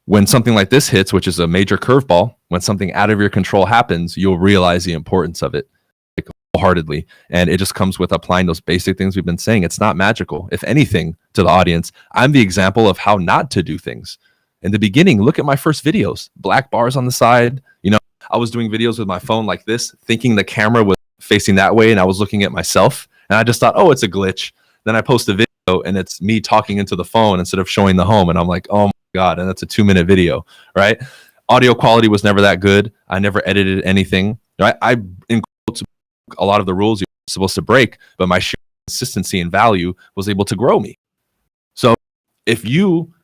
when something like this hits, which is a major curveball, when something out of your control happens, you'll realize the importance of it, like, wholeheartedly. And it just comes with applying those basic things we've been saying. It's not magical. If anything, to the audience, I'm the example of how not to do things. In the beginning, look at my first videos, black bars on the side. You know, I was doing videos with my phone like this, thinking the camera was facing that way, and I was looking at myself. And I just thought, oh, it's a glitch. Then I post a video, and it's me talking into the phone instead of showing the home. And I'm like, oh my God, and that's a 2-minute video, right? Audio quality was never that good. I never edited anything, right? I, in quotes, a lot of the rules you're supposed to break, but my sheer consistency and value was able to grow me. So if you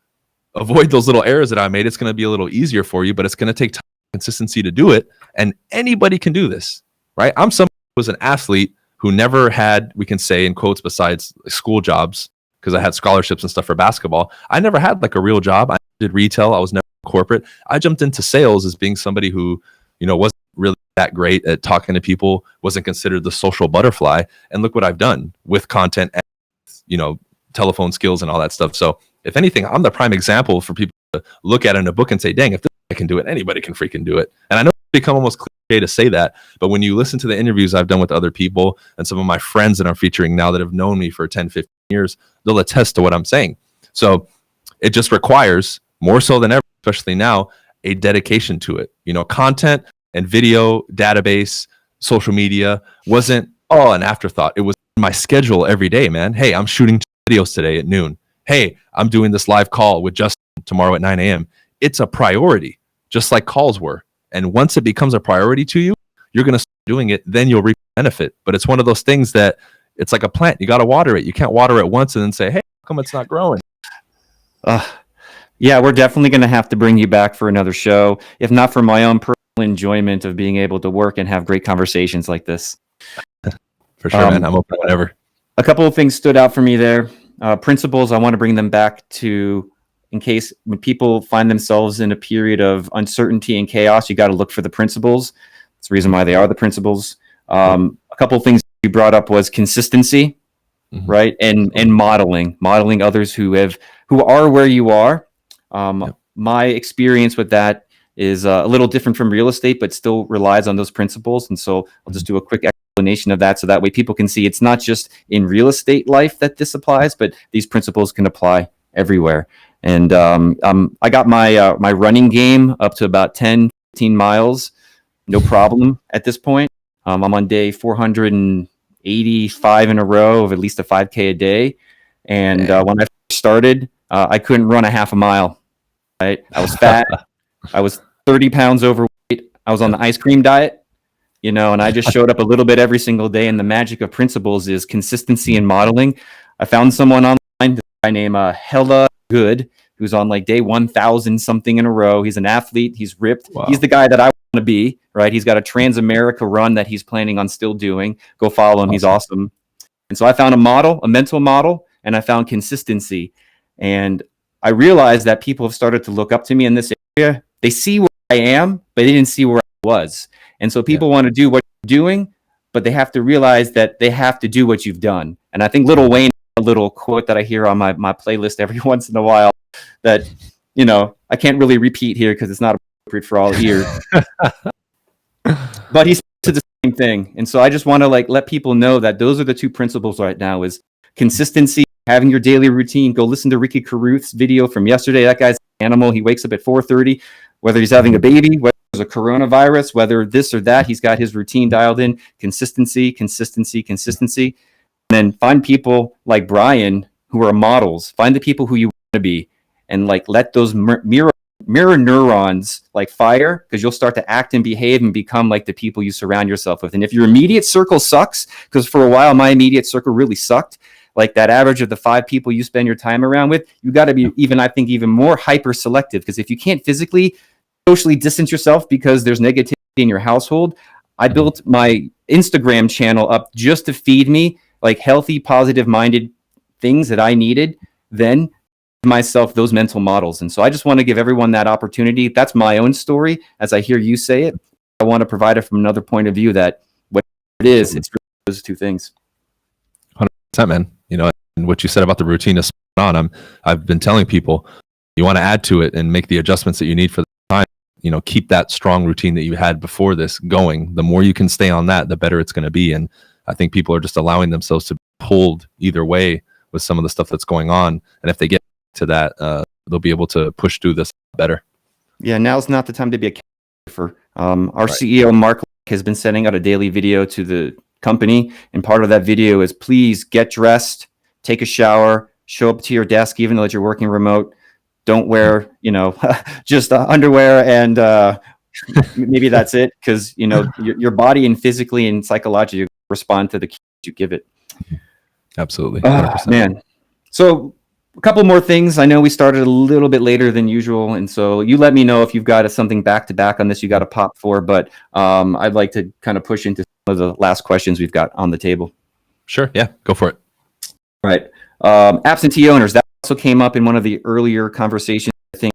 avoid those little errors that I made, it's going to be a little easier for you, but it's going to take time and consistency to do it. And anybody can do this, right? I'm someone who was an athlete who never had, we can say in quotes, besides school jobs, because I had scholarships and stuff for basketball. I never had like a real job. I did retail. I was never corporate. I jumped into sales as being somebody who, you know, wasn't really that great at talking to people, wasn't considered the social butterfly. And look what I've done with content and, you know, telephone skills and all that stuff. So if anything, I'm the prime example for people to look at in a book and say, dang, if this guy can do it, anybody can freaking do it. And I know it's become almost cliche to say that, but when you listen to the interviews I've done with other people and some of my friends that I'm featuring now that have known me for 10, 15 years, they'll attest to what I'm saying. So it just requires, more so than ever, especially now, a dedication to it. You know, content and video, database, social media wasn't an afterthought. It was in my schedule every day, man. Hey, I'm shooting 2 videos today at noon. Hey, I'm doing this live call with Justin tomorrow at 9 a.m. It's a priority, just like calls were. And once it becomes a priority to you, you're going to start doing it, then you'll reap the benefit. But it's one of those things that it's like a plant. You got to water it. You can't water it once and then say, hey, how come it's not growing? Yeah, we're definitely going to have to bring you back for another show, if not for my own personal enjoyment of being able to work and have great conversations like this. For sure, man. I'm open whenever. A couple of things stood out for me there. Principles, I want to bring them back to, in case when people find themselves in a period of uncertainty and chaos, you got to look for the principles. That's the reason why they are the principles. A couple of things you brought up was consistency, right? And modeling others who are where you are. My experience with that is a little different from real estate, but still relies on those principles. And so I'll just do a quick explanation of that so that way people can see it's not just in real estate life that this applies, but these principles can apply everywhere. And I got my running game up to about 10, 15 miles, no problem at this point. I'm on day 485 in a row of at least a 5K a day. And when I first started, I couldn't run a half a mile. Right? I was fat. I was 30 pounds overweight. I was on the ice cream diet, you know, and I just showed up a little bit every single day. And the magic of principles is consistency and modeling. I found someone online, a guy named Hella Good, who's on like day 1,000 something in a row. He's an athlete. He's ripped. Wow. He's the guy that I want to be, right? He's got a Trans-America run that he's planning on still doing. Go follow him. Awesome. He's awesome. And so I found a mental model, and I found consistency. And I realized that people have started to look up to me in this area. They see where I am, but they didn't see where I was. And so people want to do what you're doing, but they have to realize that they have to do what you've done. And I think Lil Wayne, a little quote that I hear on my playlist every once in a while that, you know, I can't really repeat here because it's not appropriate for all ears. But he said the same thing. And so I just want to let people know that those are the two principles right now is consistency, having your daily routine. Go listen to Ricky Carruth's video from yesterday. That guy's an animal. He wakes up at 4:30, whether he's having a baby, whether there's a coronavirus, whether this or that, he's got his routine dialed in. Consistency, consistency, consistency. And then find people like Bryan who are models. Find the people who you want to be and let those mirror neurons fire, because you'll start to act and behave and become like the people you surround yourself with. And if your immediate circle sucks, because for a while my immediate circle really sucked, that average of the 5 people you spend your time around with, you got to be even more hyper selective, because if you can't physically, socially distance yourself because there's negativity in your household. I built my Instagram channel up just to feed me healthy, positive minded things that I needed, then myself those mental models. And so I just want to give everyone that opportunity. That's my own story. As I hear you say it, I want to provide it from another point of view that what it is, it's really those two things. 100%, man. You know, and what you said about the routine is spot on. I've been telling people You want to add to it and make the adjustments that you need for the time. Keep that strong routine that you had before this going. The more you can stay on that, the better it's going to be. And I think people are just allowing themselves to be pulled either way with some of the stuff that's going on. And if they get to that, they'll be able to push through this better. Yeah, now's not the time to be a for. Our CEO, Mark, has been sending out a daily video to the company. And part of that video is please get dressed, take a shower, show up to your desk, even though you're working remote. Don't wear, just underwear and maybe that's it. Because, your body and physically and psychologically respond to the cues you give it. Absolutely. Man. So a couple more things. I know we started a little bit later than usual. And so you let me know if you've got something back to back on this you got to pop for. But I'd like to kind of push into some of the last questions we've got on the table. Sure. Yeah, go for it. Right. Absentee owners. That also came up in one of the earlier conversations. I think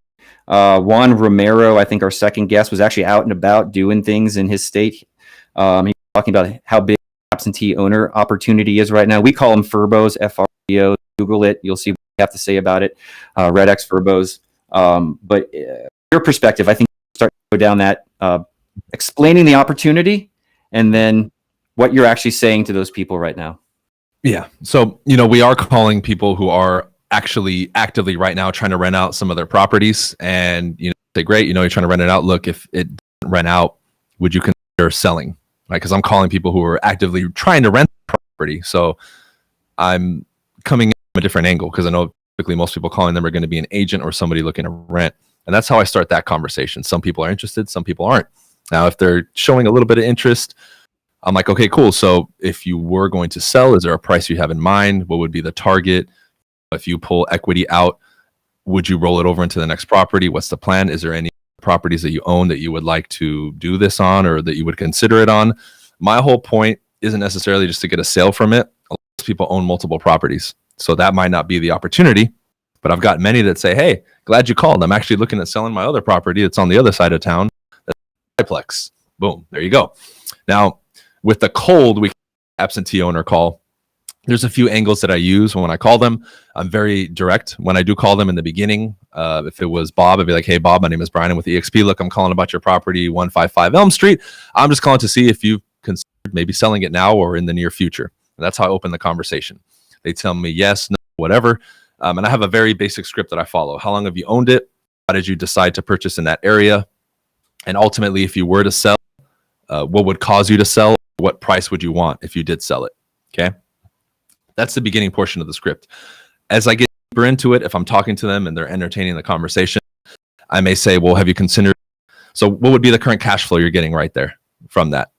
Juan Romero, I think our second guest, was actually out and about doing things in his state. He was talking about how big absentee owner opportunity is right now. We call them FRBOs, FRBO. Google it. You'll see what we have to say about it. REDX FRBOs. But your perspective, I think, start to go down that explaining the opportunity and then what you're actually saying to those people right now. Yeah. So, we are calling people who are actually actively right now trying to rent out some of their properties and, say, great, you're trying to rent it out. Look, if it doesn't rent out, would you consider selling? Right? Because I'm calling people who are actively trying to rent the property. So I'm coming from a different angle because I know typically most people calling them are going to be an agent or somebody looking to rent. And that's how I start that conversation. Some people are interested, some people aren't. Now, if they're showing a little bit of interest, I'm like, okay, cool. So if you were going to sell, is there a price you have in mind? What would be the target? If you pull equity out, would you roll it over into the next property? What's the plan? Is there any properties that you own that you would like to do this on or that you would consider it on? My whole point isn't necessarily just to get a sale from it. A lot of people own multiple properties. So that might not be the opportunity, but I've got many that say, hey, glad you called. I'm actually looking at selling my other property. It's on the other side of town. That's a triplex. Boom. There you go. Now, with the cold absentee owner call, there's a few angles that I use when I call them. I'm very direct when I do call them in the beginning. If it was Bob, I'd be like, hey, Bob, my name is Brian. I'm with EXP. Look, I'm calling about your property, 155 Elm Street. I'm just calling to see if you've considered maybe selling it now or in the near future. And that's how I open the conversation. They tell me yes, no, whatever. And I have a very basic script that I follow. How long have you owned it? How did you decide to purchase in that area? And ultimately, if you were to sell, what would cause you to sell? What price would you want if you did sell it? Okay. That's the beginning portion of the script. As I get deeper into it, if I'm talking to them and they're entertaining the conversation, I may say, well, have you considered? So what would be the current cash flow you're getting right there from that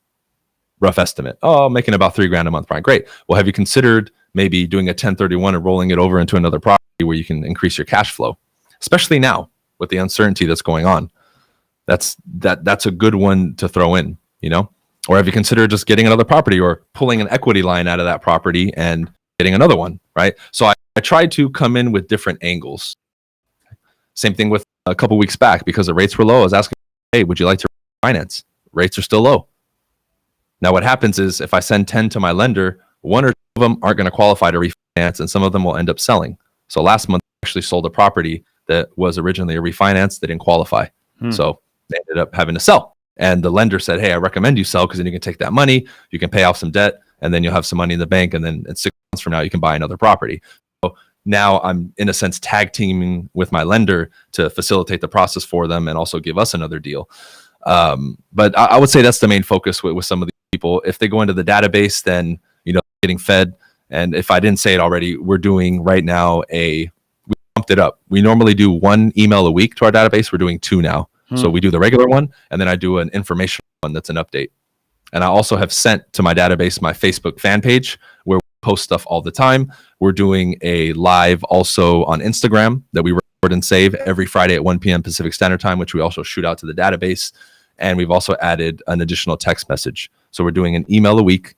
rough estimate? Oh, I'm making about $3,000 a month, Brian. Great. Well, have you considered maybe doing a 1031 and rolling it over into another property where you can increase your cash flow, especially now with the uncertainty that's going on? That's a good one to throw in, Or have you considered just getting another property or pulling an equity line out of that property and getting another one, right? So I tried to come in with different angles. Same thing with a couple weeks back because the rates were low. I was asking, hey, would you like to refinance? Rates are still low. Now what happens is if I send 10 to my lender, one or two of them aren't going to qualify to refinance and some of them will end up selling. So last month I actually sold a property that was originally a refinance that didn't qualify. So they ended up having to sell. And the lender said, hey, I recommend you sell because then you can take that money, you can pay off some debt, and then you'll have some money in the bank. And then in 6 months from now, you can buy another property. So now I'm, in a sense, tag teaming with my lender to facilitate the process for them and also give us another deal. But I would say that's the main focus with some of these people. If they go into the database, then, getting fed. And if I didn't say it already, we're doing right now we bumped it up. We normally do 1 email a week to our database. We're doing 2 now. So we do the regular one, and then I do an informational one that's an update. And I also have sent to my database my Facebook fan page where we post stuff all the time. We're doing a live also on Instagram that we record and save every Friday at 1 p.m. Pacific Standard Time, which we also shoot out to the database. And we've also added an additional text message. So we're doing an email a week,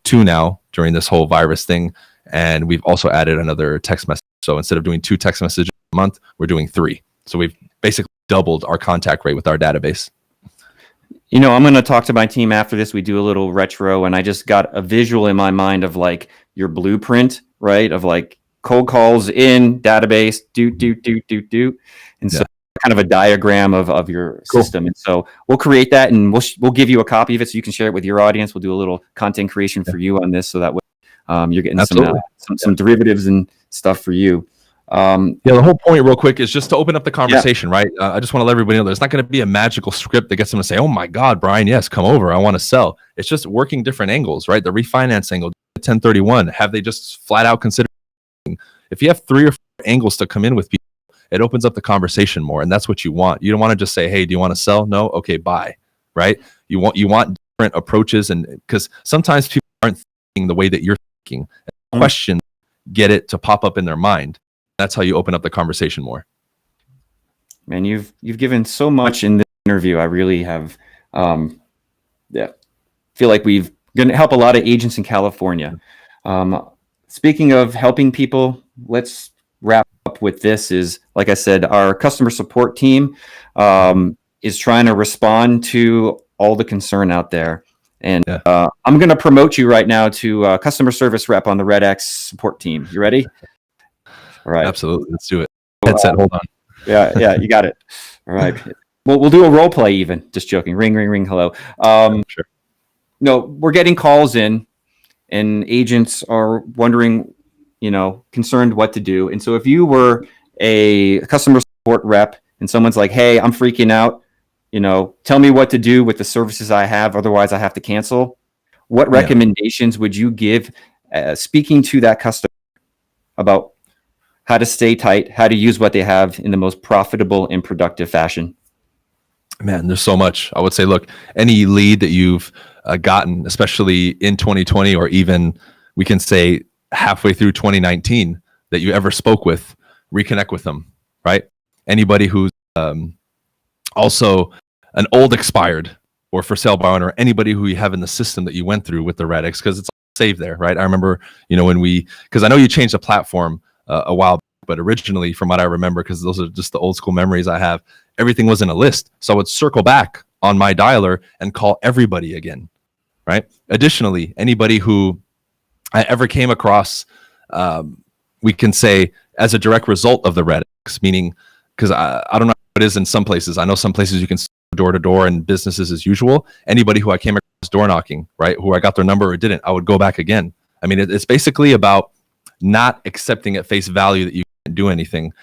2 now during this whole virus thing. And we've also added another text message. So instead of doing 2 text messages a month, we're doing 3. So we've basically doubled our contact rate with our database. I'm going to talk to my team after this. We do a little retro, and I just got a visual in my mind of like your blueprint, right? Of like cold calls in, database, do. And so kind of a diagram of your system. And so we'll create that, and we'll give you a copy of it so you can share it with your audience. We'll do a little content creation for you on this, so that way you're getting some derivatives and stuff for you. The whole point real quick is just to open up the conversation, right? I just want to let everybody know there's not going to be a magical script that gets them to say, oh my God, Bryan, yes, come over, I want to sell. It's just working different angles, right? The refinance angle, 1031, have they just flat out considered? If you have 3 or 4 angles to come in with people, it opens up the conversation more, and that's what you want. You don't want to just say, hey, do you want to sell? No? Okay, buy, right? You want different approaches, and because sometimes people aren't thinking the way that you're thinking. Questions get it to pop up in their mind. That's how you open up the conversation more. Man, you've given so much in this interview. I really have, feel like we've going to help a lot of agents in California. Speaking of helping people, let's wrap up with this. Is, like I said, our customer support team is trying to respond to all the concern out there. And I'm going to promote you right now to customer service rep on the REDX support team. You ready? All right. Absolutely. Let's do it. Headset, hold on. Yeah, you got it. All right. We'll do a role play even. Just joking. Ring, ring, ring. Hello. Sure. No, we're getting calls in, and agents are wondering, concerned what to do. And so if you were a customer support rep and someone's like, hey, I'm freaking out, tell me what to do with the services I have, otherwise I have to cancel. What recommendations would you give speaking to that customer about how to stay tight, how to use what they have in the most profitable and productive fashion? Man, there's so much. I would say, look, any lead that you've gotten, especially in 2020, or even we can say halfway through 2019, that you ever spoke with, reconnect with them, right? Anybody who's also an old expired or for sale by owner, anybody who you have in the system that you went through with the REDX, because it's all saved there, right? I remember, because I know you changed the platform a while back, but originally, from what I remember, because those are just the old school memories I have, everything was in a list. So I would circle back on my dialer and call everybody again, right? Additionally, anybody who I ever came across, we can say as a direct result of the REDX, meaning, because I don't know what it is in some places. I know some places you can door to door and businesses as usual. Anybody who I came across door knocking, right, who I got their number or didn't, I would go back again. I mean, it's basically about not accepting at face value that you can't do anything.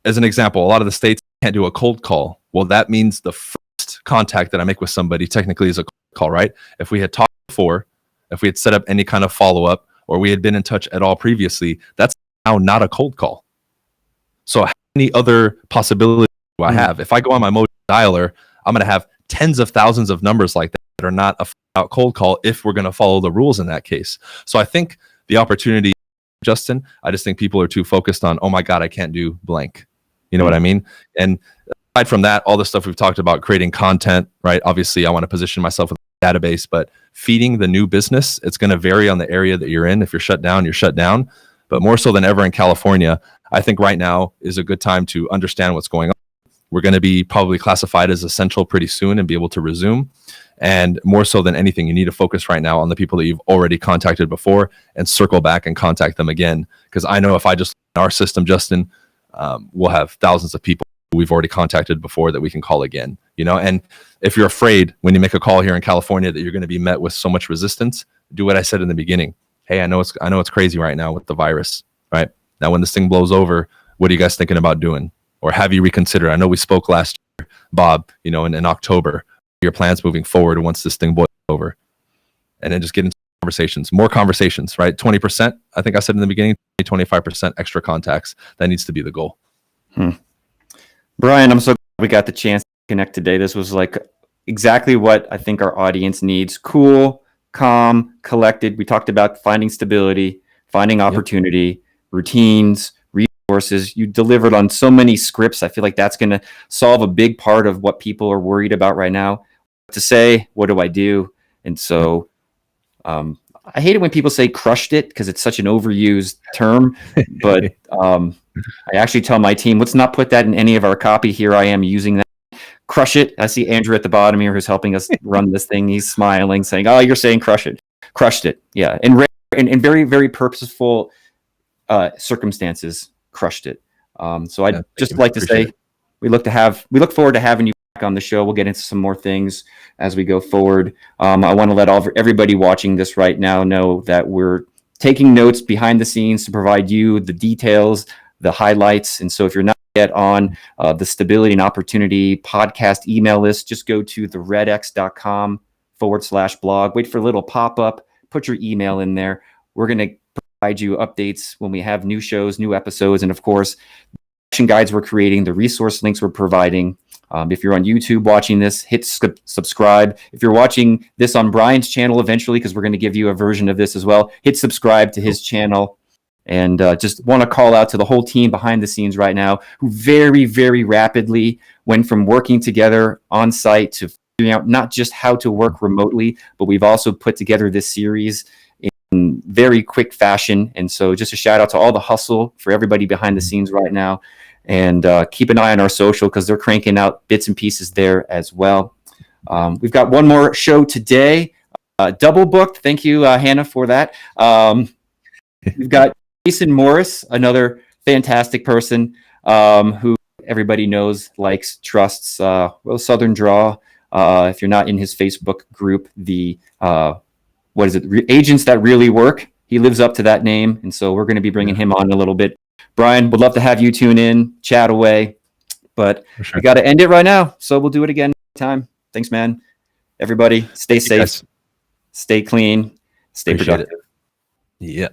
As an example, a lot of the states can't do a cold call. Well, that means the first contact that I make with somebody technically is a cold call, right? If we had talked before, if we had set up any kind of follow-up, or we had been in touch at all previously, that's now not a cold call. So how many other possibilities do I have? If I go on my Mojo dialer, I'm going to have tens of thousands of numbers like that are not a out cold call if we're going to follow the rules in that case. So I think the opportunity, Justin, I just think people are too focused on, oh my God, I can't do blank. You know what I mean? And aside from that, all the stuff we've talked about, creating content, right? Obviously, I want to position myself with a database, but feeding the new business, it's going to vary on the area that you're in. If you're shut down, you're shut down. But more so than ever in California, I think right now is a good time to understand what's going on. We're going to be probably classified as essential pretty soon and be able to resume. And more so than anything, you need to focus right now on the people that you've already contacted before and circle back and contact them again. Because I know if I just in our system, Justin, we'll have thousands of people who we've already contacted before that we can call again. And if you're afraid when you make a call here in California that you're going to be met with so much resistance, do what I said in the beginning. Hey, I know it's crazy right now with the virus, right? Now, when this thing blows over, what are you guys thinking about doing? Or have you reconsidered? I know we spoke last year, Bob, in October, your plans moving forward once this thing boils over. And then just get into more conversations, right? 20%, I think I said in the beginning, 25% extra contacts. That needs to be the goal. Bryan, I'm so glad we got the chance to connect today. This was like exactly what I think our audience needs. Cool, calm, collected. We talked about finding stability, finding opportunity, routines, resources. You delivered on so many scripts. I feel like that's going to solve a big part of what people are worried about right now. To say, what do I do? And so I hate it when people say crushed it because it's such an overused term. But I actually tell my team, let's not put that in any of our copy. Here I am using that. Crush it. I see Andrew at the bottom here who's helping us run this thing. He's smiling, saying, oh, you're saying crush it. Crushed it. Yeah. And very, very purposeful circumstances crushed it. So I'd Yeah, just you. like to Appreciate say we look forward to having you back on the show. We'll get into some more things as we go forward. I want to let everybody watching this right now know that we're taking notes behind the scenes to provide you the details, the highlights. And so if you're not yet on the Stability and Opportunity podcast email list, just go to theredx.com/blog. Wait for a little pop-up. Put your email in there. We're going to provide you updates when we have new shows, new episodes, and of course, action guides we're creating, the resource links we're providing. If you're on YouTube watching this, hit subscribe. If you're watching this on Bryan's channel eventually, because we're going to give you a version of this as well, hit subscribe to his channel. And just want to call out to the whole team behind the scenes right now, who very, very rapidly went from working together on site to figuring out not just how to work remotely, but we've also put together this series in very quick fashion. And so just a shout out to all the hustle for everybody behind the scenes right now. And keep an eye on our social because they're cranking out bits and pieces there as well. We've got one more show today, double booked. Thank you, Hannah, for that. We've got Jason Morris, another fantastic person who everybody knows, likes, trusts, Southern Draw. If you're not in his Facebook group, the Agents That Really Work. He lives up to that name. And so we're going to be bringing him on a little bit. Bryan, would love to have you tune in, chat away, but we got to end it right now. So we'll do it again next time. Thanks, man. Everybody, stay safe, stay clean, stay productive. Yeah.